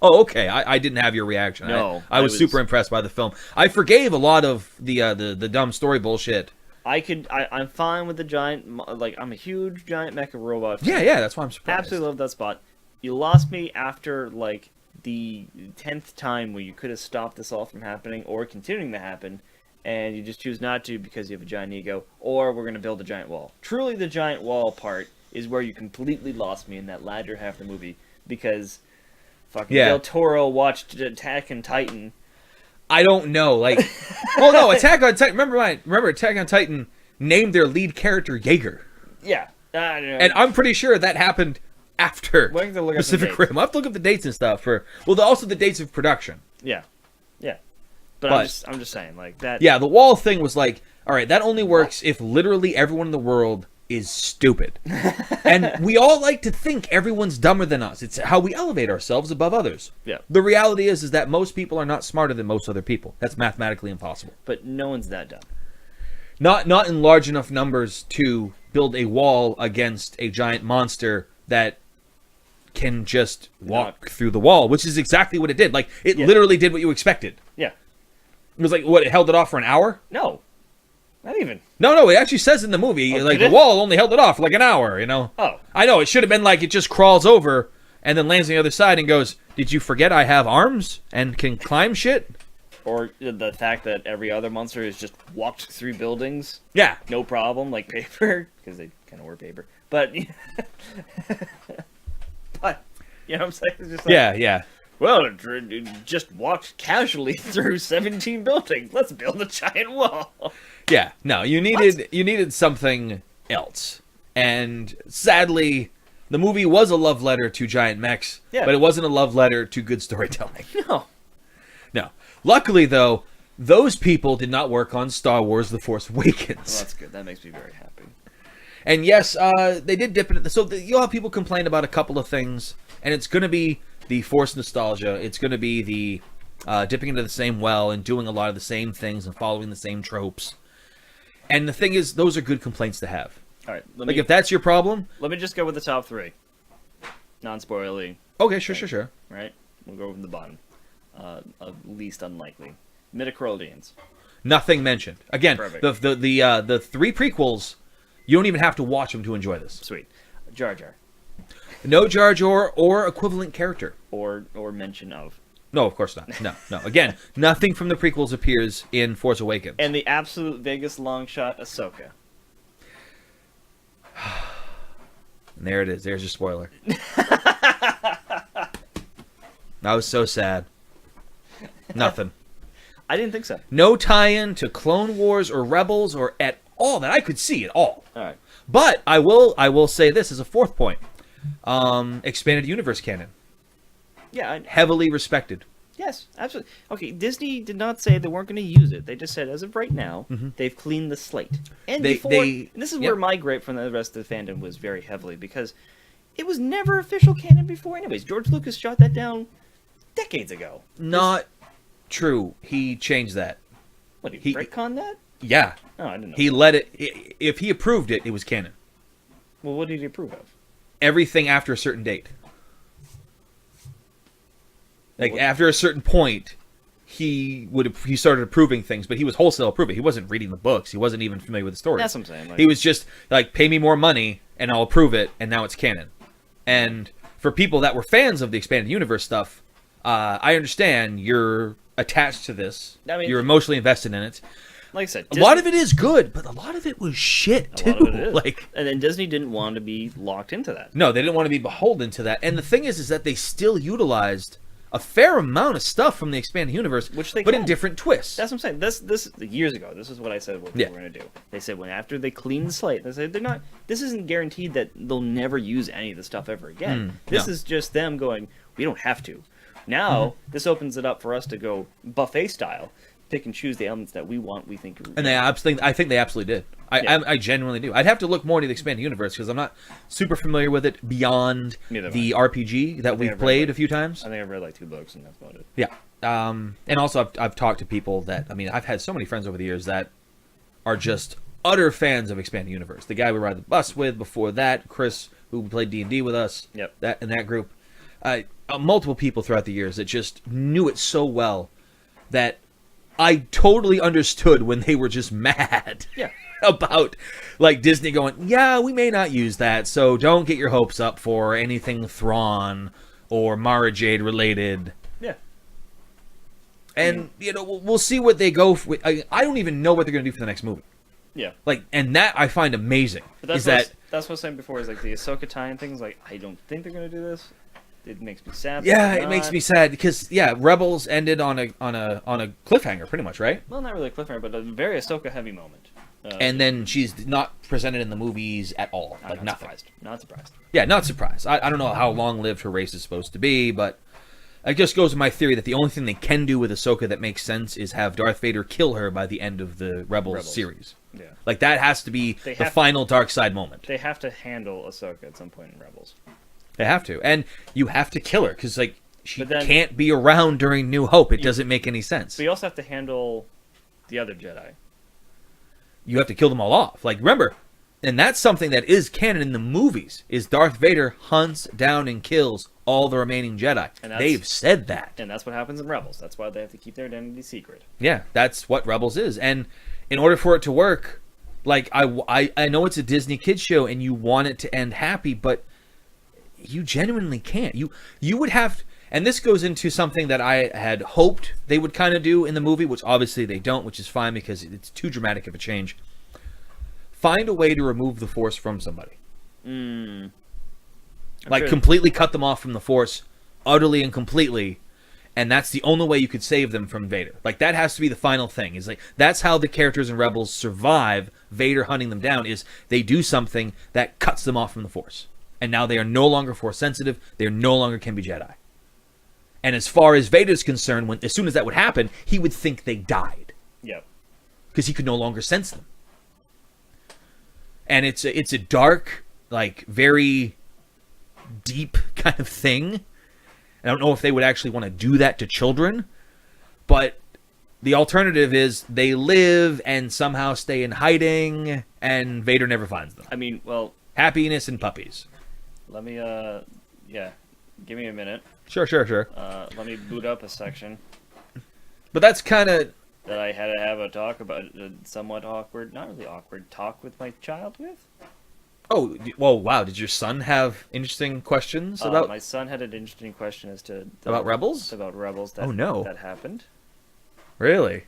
Oh, okay. I didn't have your reaction. No, I was super impressed by the film. I forgave a lot of the dumb story bullshit. I'm fine with the giant, like, I'm a huge giant mecha robot fan. Yeah, that's why I'm surprised. Absolutely love that spot. You lost me after, like, the 10th time where you could have stopped this all from happening or continuing to happen, and you just choose not to because you have a giant ego, or we're going to build a giant wall. Truly, the giant wall part is where you completely lost me in that latter half of the movie, because fucking Del Toro watched Attack on Titan. I don't know, like, well, no, Attack on Titan. Remember, Attack on Titan named their lead character Jaeger. Yeah, and I'm pretty sure that happened after We're gonna look up Pacific some Rim. I have to look up the dates and stuff also the dates of production. yeah. But I'm just saying, like that. Yeah, the wall thing was like, all right, that only works if literally everyone in the world is stupid. And we all like to think everyone's dumber than us. It's how we elevate ourselves above others. Yeah. The reality is that most people are not smarter than most other people. That's mathematically impossible. But no one's that dumb. Not in large enough numbers to build a wall against a giant monster that can just walk through the wall, which is exactly what it did. Like, it literally did what you expected. Yeah. It was like, what, it held it off for an hour? No. Not even. No, it actually says in the movie, like, the wall only held it off for like an hour, you know? Oh. I know, it should have been like it just crawls over and then lands on the other side and goes, did you forget I have arms and can climb shit? Or the fact that every other monster has just walked through buildings. Yeah. No problem, like paper, because they kind of were paper. But, but, you know what I'm saying? It's just like, Yeah. well, it just walked casually through 17 buildings. Let's build a giant wall. Yeah, no, you needed something else. And sadly, the movie was a love letter to giant mechs, but it wasn't a love letter to good storytelling. No. No. Luckily, though, those people did not work on Star Wars The Force Awakens. Well, that's good. That makes me very happy. And yes, they did dip into so you'll have people complain about a couple of things, and it's going to be the Force nostalgia. It's going to be the dipping into the same well and doing a lot of the same things and following the same tropes. And the thing is, those are good complaints to have. All right. If that's your problem... Let me just go with the top three. Non-spoilery. Okay, sure. Right? We'll go from the bottom. Of least unlikely. Midichlorians. Nothing mentioned. Again, Perfect. the three prequels, you don't even have to watch them to enjoy this. Sweet. Jar Jar. No Jar Jar or equivalent character. Or mention of. No, of course not. No. Again, nothing from the prequels appears in Force Awakens. And the absolute biggest long shot, Ahsoka. And there it is. There's your spoiler. I was so sad. Nothing. I didn't think so. No tie-in to Clone Wars or Rebels or at all that I could see at all. All right. But I will say this as a fourth point. Expanded universe canon. Yeah. Heavily respected. Yes, absolutely. Okay, Disney did not say they weren't going to use it. They just said, as of right now, they've cleaned the slate. And and this is where my gripe from the rest of the fandom was very heavily, because it was never official canon before anyways. George Lucas shot that down decades ago. Not true. He changed that. What, he retconned that? Yeah. Oh, I didn't know. He let it... If he approved it, it was canon. Well, what did he approve of? Everything after a certain date. Like, after a certain point, he started approving things, but he was wholesale approving. He wasn't reading the books. He wasn't even familiar with the story. That's what I'm saying. Like, he was just like, pay me more money, and I'll approve it, and now it's canon. And for people that were fans of the expanded universe stuff, I understand you're attached to this. I mean, you're emotionally invested in it. Like I said, a lot of it is good, but a lot of it was shit too. A lot of it is. Like, and then Disney didn't want to be locked into that. No, they didn't want to be beholden to that. And the thing is that they still utilized a fair amount of stuff from the expanded universe, but in different twists. That's what I'm saying. This years ago. This is what I said what we were going to do. They said after they clean the slate, they said they're not. This isn't guaranteed that they'll never use any of the stuff ever again. This is just them going. We don't have to. Now this opens it up for us to go buffet style, pick and choose the elements that we want. We think. And I think they absolutely did. I genuinely do. I'd have to look more into the expanded universe because I'm not super familiar with it beyond the RPG that we've played a few times. I think I've read like 2 books and that's about it. Yeah. And also I've talked to people that, I mean, I've had so many friends over the years that are just utter fans of expanded universe. The guy we ride the bus with before that, Chris, who played D&D with us, that in that group, multiple people throughout the years that just knew it so well that I totally understood when they were just mad. Yeah. About like Disney going, yeah, we may not use that, so don't get your hopes up for anything Thrawn or Mara Jade related. Yeah. And we'll see what they go with. I don't even know what they're going to do for the next movie. Yeah. Like, and that I find amazing. But that's what I was saying before, is like the Ahsoka tie-in things. Like, I don't think they're going to do this. It makes me sad. Yeah, it makes me sad because Rebels ended on a cliffhanger, pretty much, right? Well, not really a cliffhanger, but a very Ahsoka heavy moment. And then she's not presented in the movies at all. Like, nothing. Not surprised. Yeah, not surprised. I don't know how long-lived her race is supposed to be, but it just goes to my theory that the only thing they can do with Ahsoka that makes sense is have Darth Vader kill her by the end of the Rebels series. Yeah. Like, that has to be the final dark side moment. They have to handle Ahsoka at some point in Rebels. They have to. And you have to kill her, because, like, she can't be around during New Hope. It doesn't make any sense. But you also have to handle the other Jedi. You have to kill them all off. Like, remember, and that's something that is canon in the movies, is Darth Vader hunts down and kills all the remaining Jedi. And that's- They've said that. And that's what happens in Rebels. That's why they have to keep their identity secret. Yeah, that's what Rebels is. And in order for it to work, like, I know it's a Disney kids show and you want it to end happy, but you genuinely can't. You would have, and this goes into something that I had hoped they would kind of do in the movie, which obviously they don't, which is fine because it's too dramatic of a change. Find a way to remove the Force from somebody. Like, sure- completely cut them off from the Force, utterly and completely, and that's the only way you could save them from Vader. Like, that has to be the final thing. Is like, that's how the characters in Rebels survive Vader hunting them down, is they do something that cuts them off from the Force. And now they are no longer Force sensitive, they no longer can be Jedi. And as far as Vader's concerned, as soon as that would happen, he would think they died. Yep. Because he could no longer sense them. And it's a dark, like, very deep kind of thing. I don't know if they would actually want to do that to children, but the alternative is they live and somehow stay in hiding, and Vader never finds them. I mean, well, Happiness and puppies. let me, yeah, give me a minute. Sure. Let me boot up a section But that's kind of... that I had to have a talk about, a somewhat awkward, not really awkward, talk with my child with. Oh, well, wow. Did your son have interesting questions about... My son had an interesting question as to About Rebels? About Rebels. That, Oh, no. That happened. Really?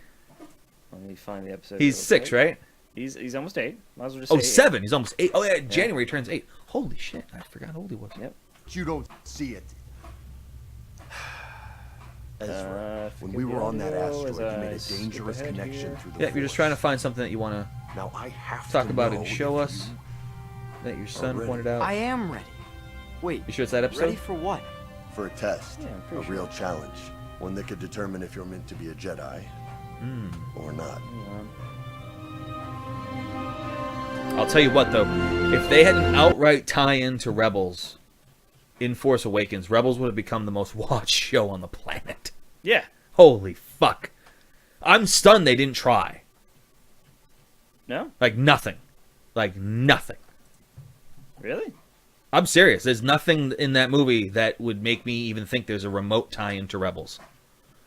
Let me find the episode. He's real 6, quick. right? He's almost 8. Might as well just Oh, say 7. He's almost 8. Oh, yeah, January he turns 8. Holy shit. I forgot how old he was. Yep. You don't see it. Ezra, when forget we the were on that audio as asteroid, you I made a skip dangerous ahead connection here. through the Yeah, you're just Force. trying to find something that you want to Now I have talk to about know and show if us you that your son ready. pointed out. I am ready. Wait, You sure it's that episode? ready for what? for a test, Yeah, I'm a pretty sure. real challenge, one that could determine if you're meant to be a Jedi or not. I'll tell you what, though. If they had an outright tie-in to Rebels in Force Awakens, Rebels would have become the most watched show on the planet. Yeah. Holy fuck. I'm stunned they didn't try. No? Like, nothing. Like, nothing. Really? I'm serious. There's nothing in that movie that would make me even think there's a remote tie-in to Rebels.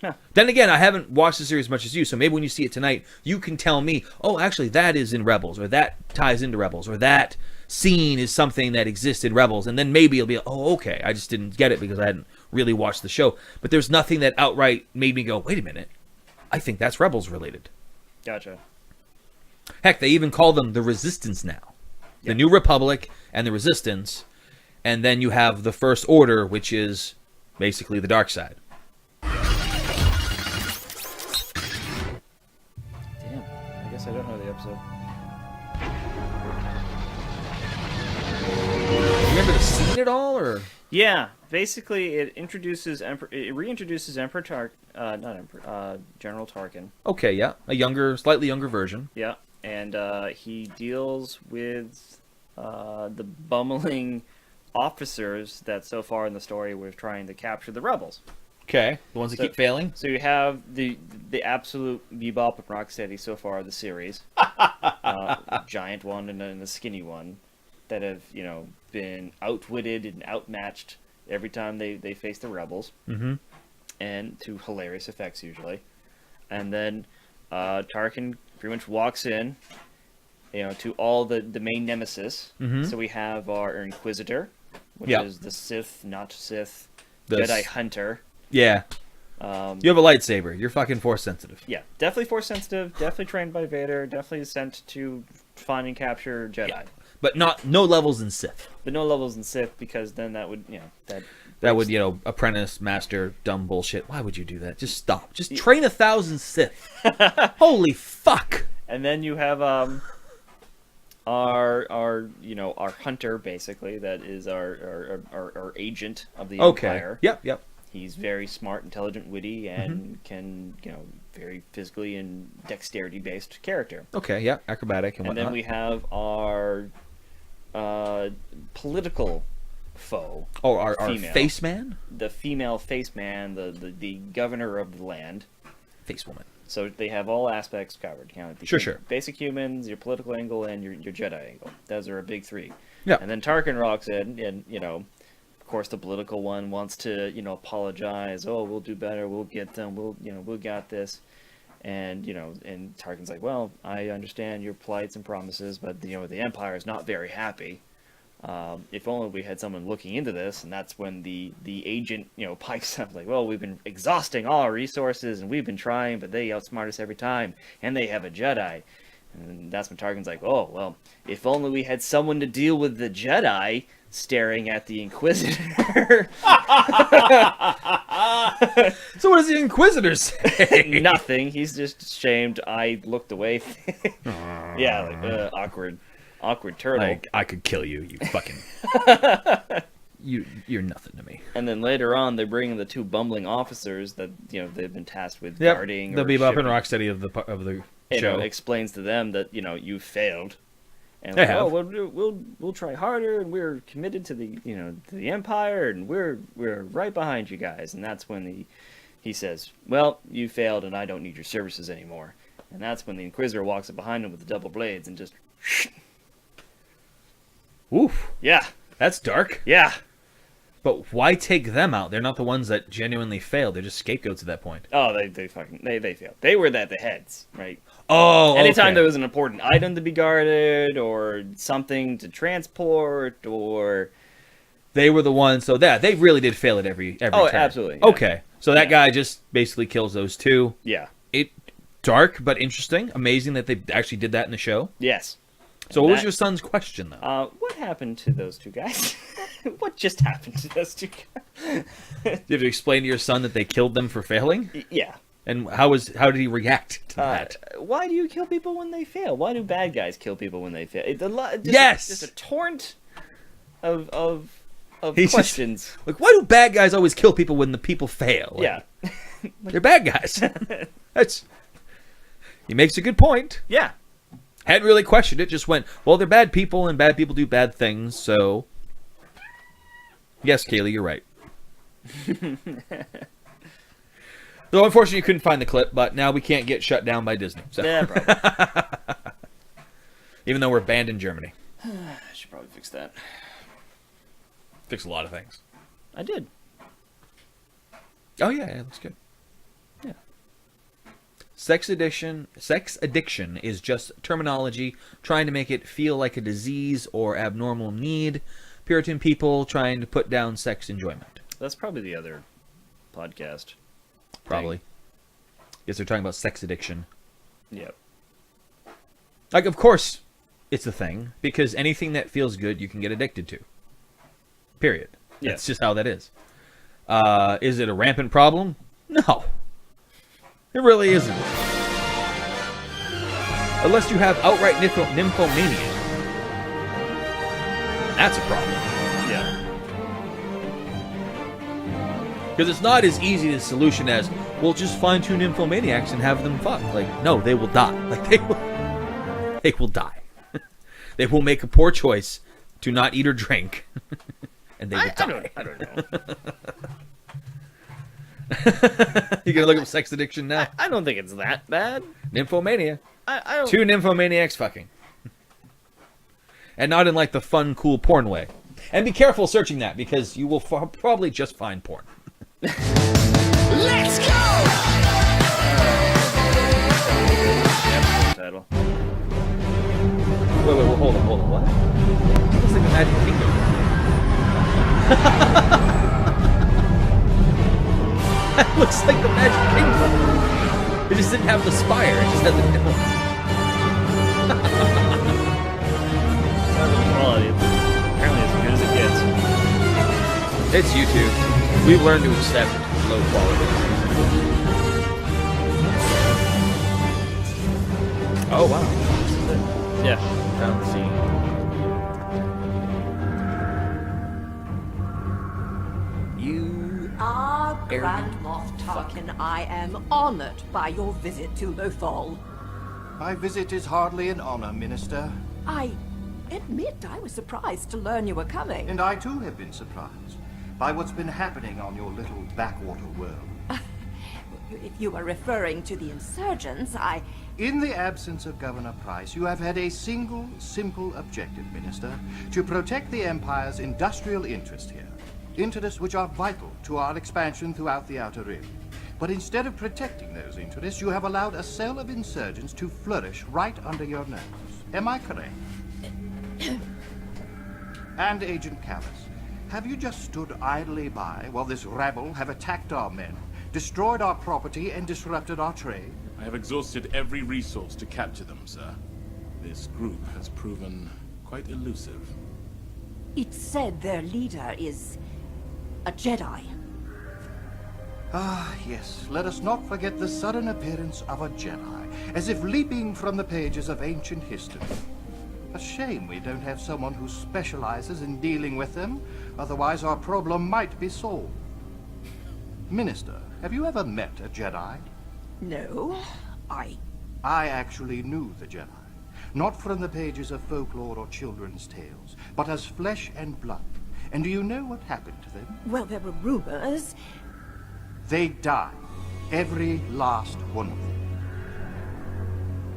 Huh. Then again, I haven't watched the series as much as you, so maybe when you see it tonight, you can tell me, oh, actually, that is in Rebels, or that ties into Rebels, or that scene is something that exists in Rebels, and then maybe it'll be, oh, okay, I just didn't get it because I hadn't really watched the show. But there's nothing that outright made me go, wait a minute, I think that's Rebels related. Gotcha. Heck, they even call them the Resistance now. The New Republic and the Resistance, and then you have the First Order, which is basically the dark side. Damn. I guess I don't know the episode. Do you remember the scene at all, or? Yeah. Basically, it reintroduces General Tarkin. Okay, yeah, a slightly younger version. Yeah. And he deals with the bumbling officers that so far in the story were trying to capture the rebels. Okay, the ones that keep failing. So you have the absolute Bebop and Rocksteady so far of the series, giant one and the skinny one, that have been outwitted and outmatched every time they face the rebels, and to hilarious effects usually. And then Tarkin pretty much walks in, to all the main nemesis. So we have our Inquisitor, which is the Sith, not Sith, Jedi Hunter. Yeah. You have a lightsaber. You're fucking Force sensitive. Yeah, definitely Force sensitive, definitely trained by Vader, definitely sent to find and capture Jedi. Yeah. But no levels in Sith. But no levels in Sith, because then that would, That would, apprentice, master, dumb bullshit. Why would you do that? Just stop. Just train 1,000 Sith. Holy fuck. And then you have our hunter, basically, that is our agent of the Empire. Yep. He's very smart, intelligent, witty, and can, very physically and dexterity based character. Okay, yeah, acrobatic and And whatnot. then we have our political foe. Oh, our female. face man? The female face man, the governor of the land. Face woman. So they have all aspects covered. You know, the Sure. basic humans, your political angle, and your Jedi angle. Those are a big three. Yeah. And then Tarkin rocks in, and of course, the political one wants to apologize. Oh, we'll do better. We'll get them. We got this. And and Tarkin's like, well, I understand your plights and promises, but the Empire is not very happy. If only we had someone looking into this. And that's when the agent pipes up like, well, we've been exhausting all our resources and we've been trying, but they outsmart us every time, and they have a Jedi. And that's when Tarkin's like, oh, well, if only we had someone to deal with the Jedi, staring at the Inquisitor. So what does the Inquisitor say? Nothing. He's just ashamed. I looked away. Yeah, like, awkward turtle. Like, I could kill you, you fucking... You're nothing to me. And then later on, they bring in the two bumbling officers that they've been tasked with guarding. The or Bebop shipping. and Rocksteady of the And show. explains to them that you failed. And They like, have. oh, we'll try harder, and we're committed to the to the Empire, and we're right behind you guys. And that's when he says, well, you failed, and I don't need your services anymore. And that's when the Inquisitor walks up behind him with the double blades and just Oof. yeah, That's dark. yeah. But why take them out? They're not the ones that genuinely failed. They're just scapegoats at that point. Oh, they failed. They were the heads, right? Oh, Anytime okay. there was an important item to be guarded, or something to transport, or They were the ones. So they really did fail at every Oh, turn. absolutely, yeah. Okay, so that guy just basically kills those two. yeah, Dark but interesting. Amazing that they actually did that in the show. yes. So what was That- your son's question though? What happened to those two guys? What just happened to those two guys? Did you have to explain to your son that they killed them for failing? Yeah. And how did he react to that? Why do you kill people when they fail? Why do bad guys kill people when they fail? Yes! Just a torrent of He's just- questions. Like, why do bad guys always kill people when the people fail? Like, Yeah. they're bad guys. He makes a good point. Yeah. Hadn't really questioned it. Just went, well, they're bad people, and bad people do bad things. So, yes, Kaylee, you're right. Though unfortunately, you couldn't find the clip, but now we can't get shut down by Disney. So. Yeah, probably. Even though we're banned in Germany, I should probably fix that. fix a lot of things. I did. Oh yeah, that's good. Yeah. Sex addiction is just terminology trying to make it feel like a disease or abnormal need. Puritan people trying to put down sex enjoyment. That's probably the other podcast. Probably. Yes, they're talking about sex addiction. Yep. Like, of course, it's a thing, because anything that feels good you can get addicted to. Period. Yeah. That's just how that is. Is it a rampant problem? No. It really isn't. Unless you have outright nymphomania. That's a problem. Yeah. Because it's not as easy a solution as, well, just find two nymphomaniacs and have them fuck. Like, no, they will die. Like, they will die. They will make a poor choice to not eat or drink. And they will die. I don't know. You gonna look up sex addiction now? I don't think it's that bad. Nymphomania. I don't. Two nymphomaniacs fucking. And not in like the fun, cool porn way. And be careful searching that, because you will probably just find porn. Let's go! Title. Wait, hold on, what? Looks like the Magic Kingdom. That looks like the Magic Kingdom. It just didn't have the spire, it just had the dome. Quality. Apparently as good as it gets. It's YouTube. We've learned to accept low quality. Oh, wow. This is it. Yeah. Found the scene. You are Grand Moff Tarkin. I am honored by your visit to Lothal. My visit is hardly an honor, Minister. I admit I was surprised to learn you were coming. And I too have been surprised by what's been happening on your little backwater world. if you are referring to the insurgents, In the absence of Governor Price, you have had a single, simple objective, Minister, to protect the Empire's industrial interest here. Interests which are vital to our expansion throughout the Outer Rim. But instead of protecting those interests, you have allowed a cell of insurgents to flourish right under your nose. Am I correct? And Agent Callus, have you just stood idly by while this rabble have attacked our men, destroyed our property, and disrupted our trade? I have exhausted every resource to capture them, sir. This group has proven quite elusive. it's said their leader is a Jedi. Ah, yes. Let us not forget the sudden appearance of a Jedi, as if leaping from the pages of ancient history. A shame we don't have someone who specializes in dealing with them, otherwise our problem might be solved. Minister, have you ever met a Jedi? No, I actually knew the Jedi. Not from the pages of folklore or children's tales, but as flesh and blood. And do you know what happened to them? Well, there were rumors. They died. Every last one of them.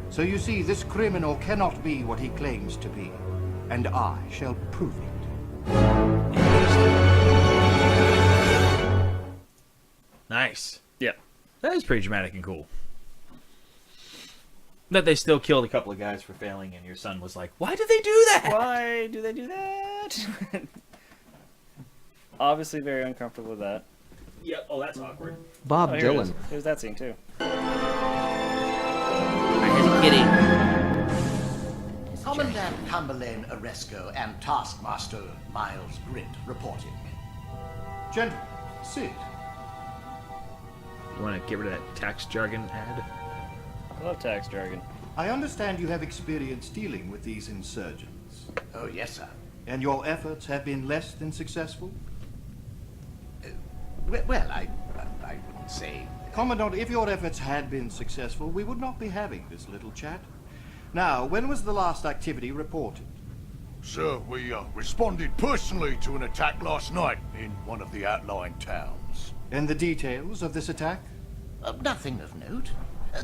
So you see, this criminal cannot be what he claims to be. And I shall prove it. Nice. Yeah. That is pretty dramatic and cool. That they still killed a couple of guys for failing, and your son was like, "Why did they do that?" Why do they do that? Obviously very uncomfortable with that. Yep. Oh, that's awkward. Bob Oh, here it Dylan. is. There's that scene too. Commandant Cumberland Oresco and Taskmaster Miles Grint reporting. Gentlemen, sit. You want to get rid of that tax jargon ad? I love tax jargon. I understand you have experience dealing with these insurgents. Oh, yes, sir. And your efforts have been less than successful? Well, I wouldn't say... Commandant, if your efforts had been successful, we would not be having this little chat. Now, when was the last activity reported? Sir, we responded personally to an attack last night in one of the outlying towns. And the details of this attack? Nothing of note.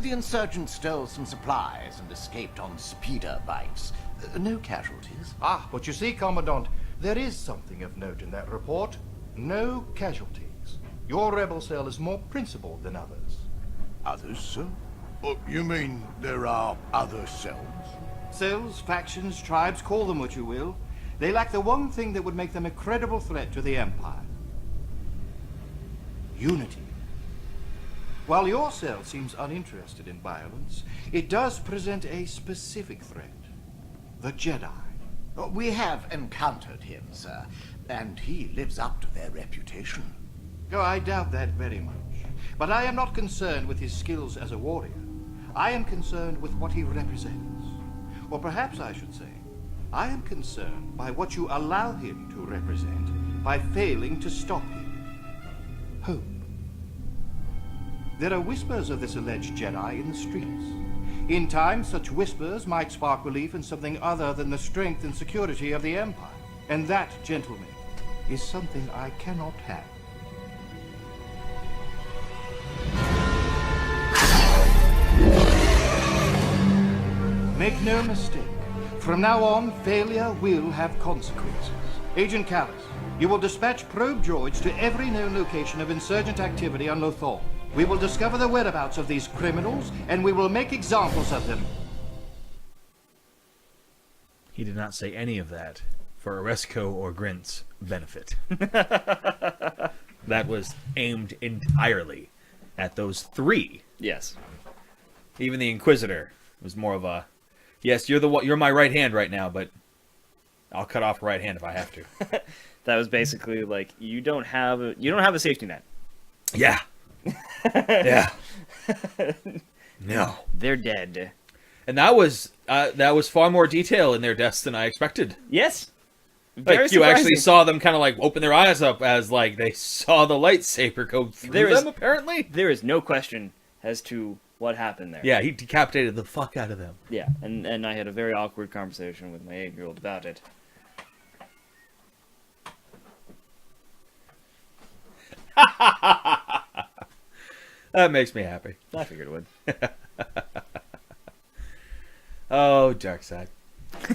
The insurgents stole some supplies and escaped on speeder bikes. No casualties. Ah, but you see, Commandant, there is something of note in that report. No casualties. Your rebel cell is more principled than others. Others, sir? You mean there are other cells? Cells, factions, tribes, call them what you will. They lack the one thing that would make them a credible threat to the Empire. Unity. While your cell seems uninterested in violence, it does present a specific threat. The Jedi. We have encountered him, sir, and he lives up to their reputation. Oh, I doubt that very much. But I am not concerned with his skills as a warrior. I am concerned with what he represents. Or perhaps I should say, I am concerned by what you allow him to represent by failing to stop him. Hope. There are whispers of this alleged Jedi in the streets. In time, such whispers might spark belief in something other than the strength and security of the Empire. And that, gentlemen, is something I cannot have. Make no mistake. From now on, failure will have consequences. Agent Callus, you will dispatch probe droids to every known location of insurgent activity on Lothal. We will discover the whereabouts of these criminals, and we will make examples of them. He did not say any of that for Oresco or Grint's benefit. That was aimed entirely at those three. Yes. Even the Inquisitor was more of a, yes, you're my right hand right now, but I'll cut off a right hand if I have to. That was basically like you don't have a safety net. Yeah. Yeah. No. They're dead. And that was far more detail in their deaths than I expected. Yes. Very Like you actually surprising. saw them kind of like open their eyes up as like they saw the lightsaber go through them. Apparently, there is no question as to what happened there. yeah, he decapitated the fuck out of them. Yeah, and I had a very awkward conversation with my 8-year-old about it. That makes me happy. I figured it would. Oh, dark side.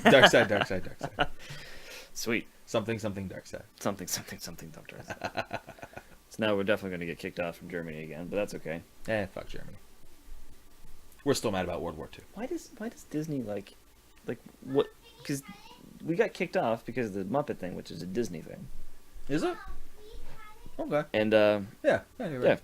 Dark side, dark side, dark side. Sweet. Something, something, dark side. Something, Doctor. So now we're definitely going to get kicked off from Germany again, but that's okay. Fuck Germany. We're still mad about World War II. Why does Disney like what? Because we got kicked off because of the Muppet thing, which is a Disney thing. Is it? Okay. And Yeah, you're right. yeah,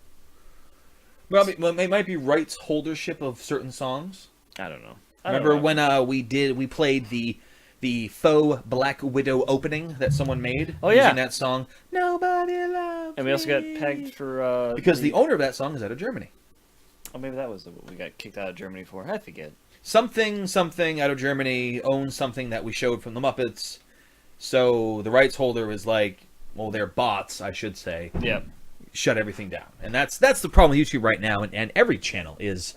Well, it might be rights holdership of certain songs. I don't know. Remember when we played the faux Black Widow opening that someone made? Oh, yeah. Using that song, Nobody Loves And we also got Me. pegged for Because the owner of that song is out of Germany. Oh, maybe that was what we got kicked out of Germany for. I forget. Something out of Germany owns something that we showed from the Muppets. So the rights holder is like, well, they're bots, I should say. Yeah. Shut everything down. And that's the problem with YouTube right now, and every channel is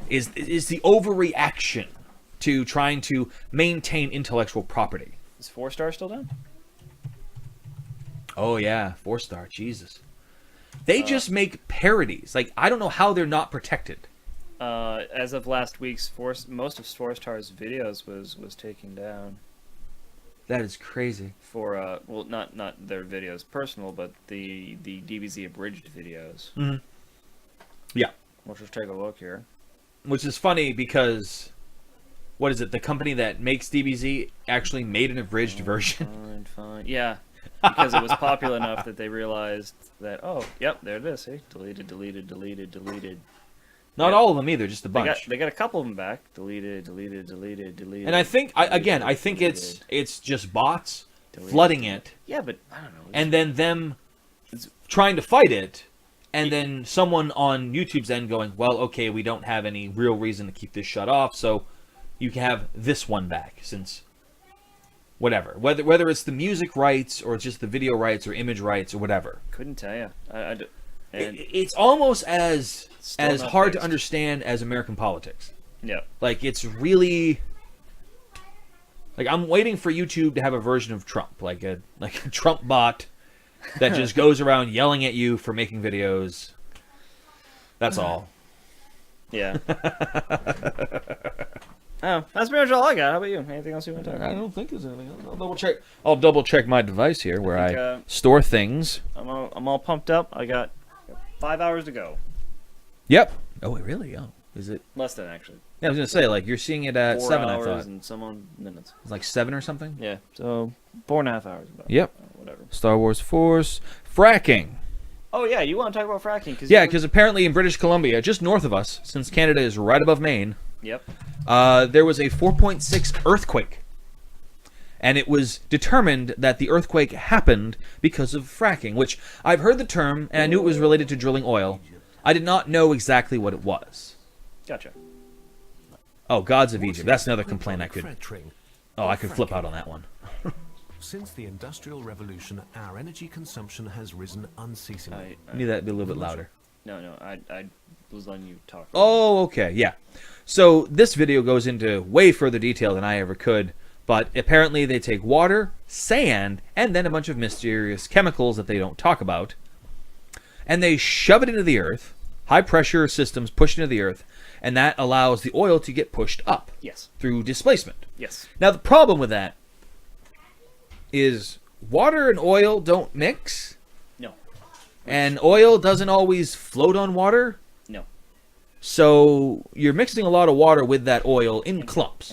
the overreaction to trying to maintain intellectual property. Is 4-star still down? Oh yeah, 4-star, Jesus. They just make parodies. Like, I don't know how they're not protected. As of last week's most of 4-star's videos was taken down. That is crazy. For well, not their videos personal, but the DBZ abridged videos. Mm-hmm. Yeah. Let's just take a look here. Which is funny because, what is it? The company that makes DBZ actually made an abridged version. Fine. Yeah. Because it was popular enough that they realized that, oh, yep, there it is. See? Deleted. Not Yep. all of them either, just a bunch. They got a couple of them back. Deleted. And I think, I think it's just bots flooding it. Yeah, but I don't know. And then them trying to fight it, and then someone on YouTube's end going, well, okay, we don't have any real reason to keep this shut off, so you can have this one back, since whatever. Whether it's the music rights, or it's just the video rights, or image rights, or whatever. Couldn't tell you. It's almost as Still not hard to fixed. understand as American politics. Yeah. Like, it's really... Like, I'm waiting for YouTube to have a version of Trump, like a Trump bot that just goes around yelling at you for making videos. That's all. Yeah. Oh, that's pretty much all I got. How about you? Anything else you want to talk about? I don't think there's anything else. I'll double check my device here where I store things. I'm all pumped up. I got 5 hours to go. Yep. Oh, really? Oh, is it? Less than, actually. Yeah, I was gonna say, like, you're seeing it at 4 7. I hours thought and some odd minutes. it's like 7 or something. Yeah. So 4.5 hours. About. Yep. Whatever. Star Wars Force fracking. Oh yeah, you want to talk about fracking? Yeah, because apparently in British Columbia, just north of us, since Canada is right above Maine. Yep. There was a 4.6 earthquake. And it was determined that the earthquake happened because of fracking, which I've heard the term, and I knew it was related to drilling oil. I did not know exactly what it was. Gotcha. Oh, Gods of Egypt. That's another complaint I could... Oh, I could flip out on that one. Since the Industrial Revolution, our energy consumption has risen unceasingly. I need that to be a little bit louder. No, I was letting you talk. Oh, okay, yeah. So this video goes into way further detail than I ever could, but apparently they take water, sand, and then a bunch of mysterious chemicals that they don't talk about, and they shove it into the earth. High pressure systems push into the earth, and that allows the oil to get pushed up. Yes. Through displacement. Yes. Now the problem with that is water and oil don't mix. No. And oil doesn't always float on water. No. So you're mixing a lot of water with that oil in clumps.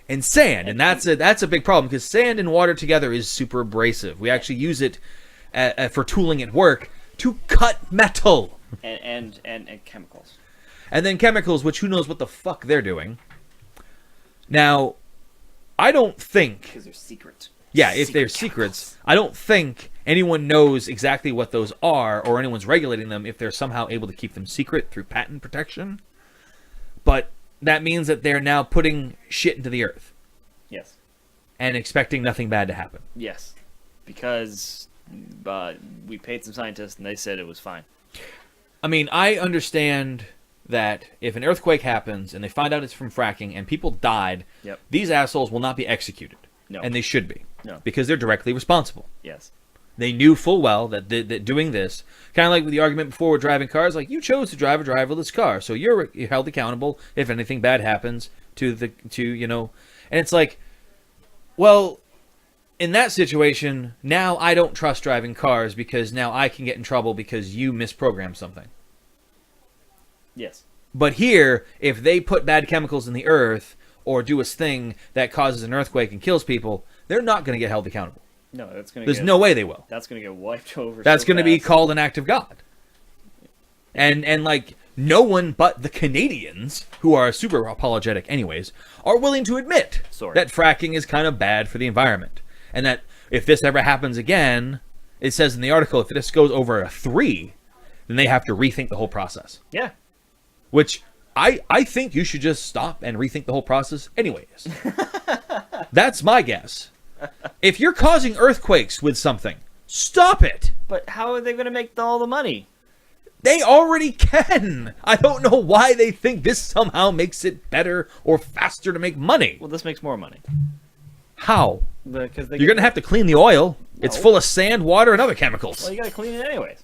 And sand. And that's a big problem, because sand and water together is super abrasive. We actually use it for tooling at work to cut metal. And chemicals. And then chemicals, which who knows what the fuck they're doing. Now, I don't think... Because they're secret. Yeah, if they're secrets, I don't think anyone knows exactly what those are, or anyone's regulating them if they're somehow able to keep them secret through patent protection. But that means that they're now putting shit into the earth. Yes. And expecting nothing bad to happen. Yes. Because we paid some scientists and they said it was fine. I mean, I understand that if an earthquake happens and they find out it's from fracking and people died, Yep. these assholes will not be executed. No. And they should be. No. Because they're directly responsible. Yes. They knew full well that doing this, kind of like with the argument before with driving cars, like you chose to drive a driverless car, so you're held accountable if anything bad happens to and it's like, well, in that situation, now I don't trust driving cars because now I can get in trouble because you misprogrammed something. Yes. But here, if they put bad chemicals in the earth or do a thing that causes an earthquake and kills people, they're not going to get held accountable. No, that's going to. There's no way they will. That's going to get wiped over. That's so going to be fast. called an act of God. And like no one but the Canadians, who are super apologetic anyways, are willing to admit that fracking is kind of bad for the environment. And that if this ever happens again, it says in the article, if this goes over a 3, then they have to rethink the whole process. Yeah. Which I think you should just stop and rethink the whole process anyways. That's my guess. If you're causing earthquakes with something, stop it. But how are they going to make all the money? They already can. I don't know why they think this somehow makes it better or faster to make money. Well, this makes more money. How? Because You're going to have to clean the oil. No. It's full of sand, water, and other chemicals. Well, you got to clean it anyways.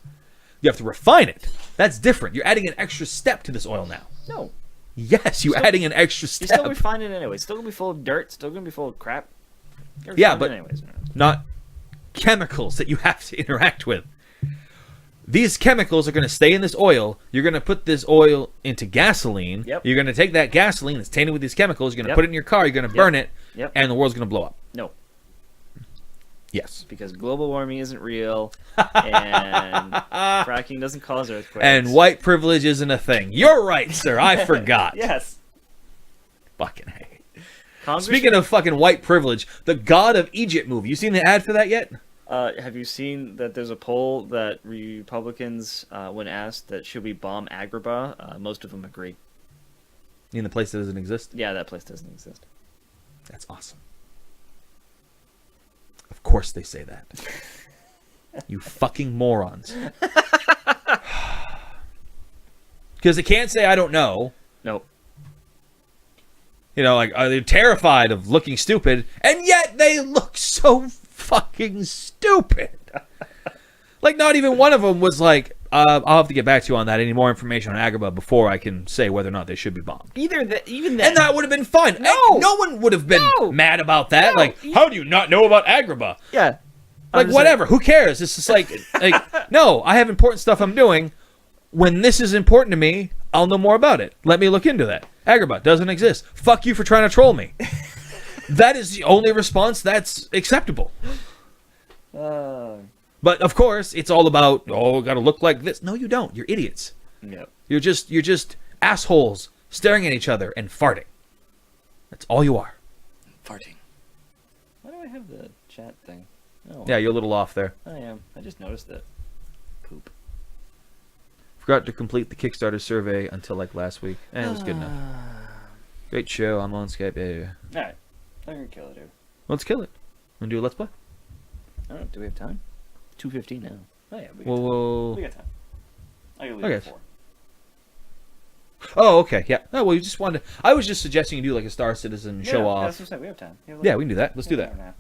You have to refine it. That's different. You're adding an extra step to this oil now. No. Yes, you're adding an extra step. You're still refining it anyway. It's still going to be full of dirt. Still going to be full of crap. Yeah, but not chemicals that you have to interact with. These chemicals are going to stay in this oil. You're going to put this oil into gasoline. Yep. You're going to take that gasoline that's tainted with these chemicals. You're going to put it in your car. You're going to burn it. Yep. And the world's going to blow up. No. Yes. Because global warming isn't real. And fracking doesn't cause earthquakes. And white privilege isn't a thing. You're right, sir. I forgot. Yes. Fucking hate. Congress Speaking of fucking white privilege, the God of Egypt movie. You seen the ad for that yet? Have you seen that there's a poll that Republicans, when asked that should we bomb Agrabah, most of them agree. You mean the place that doesn't exist? Yeah, that place doesn't exist. That's awesome. Of course they say that. You fucking morons. Because they can't say I don't know. Nope. You know, like, they're terrified of looking stupid, and yet they look so fucking stupid. Like, not even one of them was like, I'll have to get back to you on that. Any more information on Agrabah before I can say whether or not they should be bombed. Even that. And that would have been fine. No. No one would have been mad about that. No. Like, how do you not know about Agrabah? Yeah. Like, whatever. Who cares? It's just like, no, I have important stuff I'm doing. When this is important to me, I'll know more about it. Let me look into that. Agrabah doesn't exist. Fuck you for trying to troll me. That is the only response that's acceptable. But of course, it's all about, gotta look like this. No, you don't. You're idiots. Yep. You're just assholes staring at each other and farting. That's all you are. Farting. Why do I have the chat thing? Oh, Yeah, you're a little off there. I am. I just noticed it. Poop. Forgot to complete the Kickstarter survey until like last week. It was good enough. Great show on Lonescape. Yeah. Alright. I'm gonna kill it, dude. Let's kill it. Wanna do a let's play? I don't know. Do we have time? 2:15 now. Oh yeah, we got Well, time. We got time. I can leave Okay. at 4. Oh, okay, yeah. No, well, you just wanted. I was just suggesting you do like a Star Citizen show off. That's what I'm saying. We have time. Yeah, we can do that. Let's do that.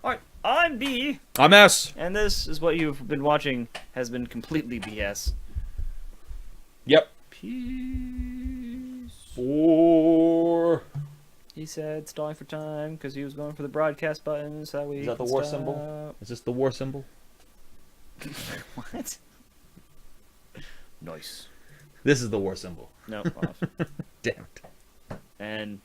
Alright, I'm B. I'm S. And this is what you've been watching has been completely BS. Yep. Peace. 4. He said stalling for time because he was going for the broadcast button. So we Is that the war symbol? Is this the war symbol? What? Nice. This is the war symbol. No, off. Damn it. And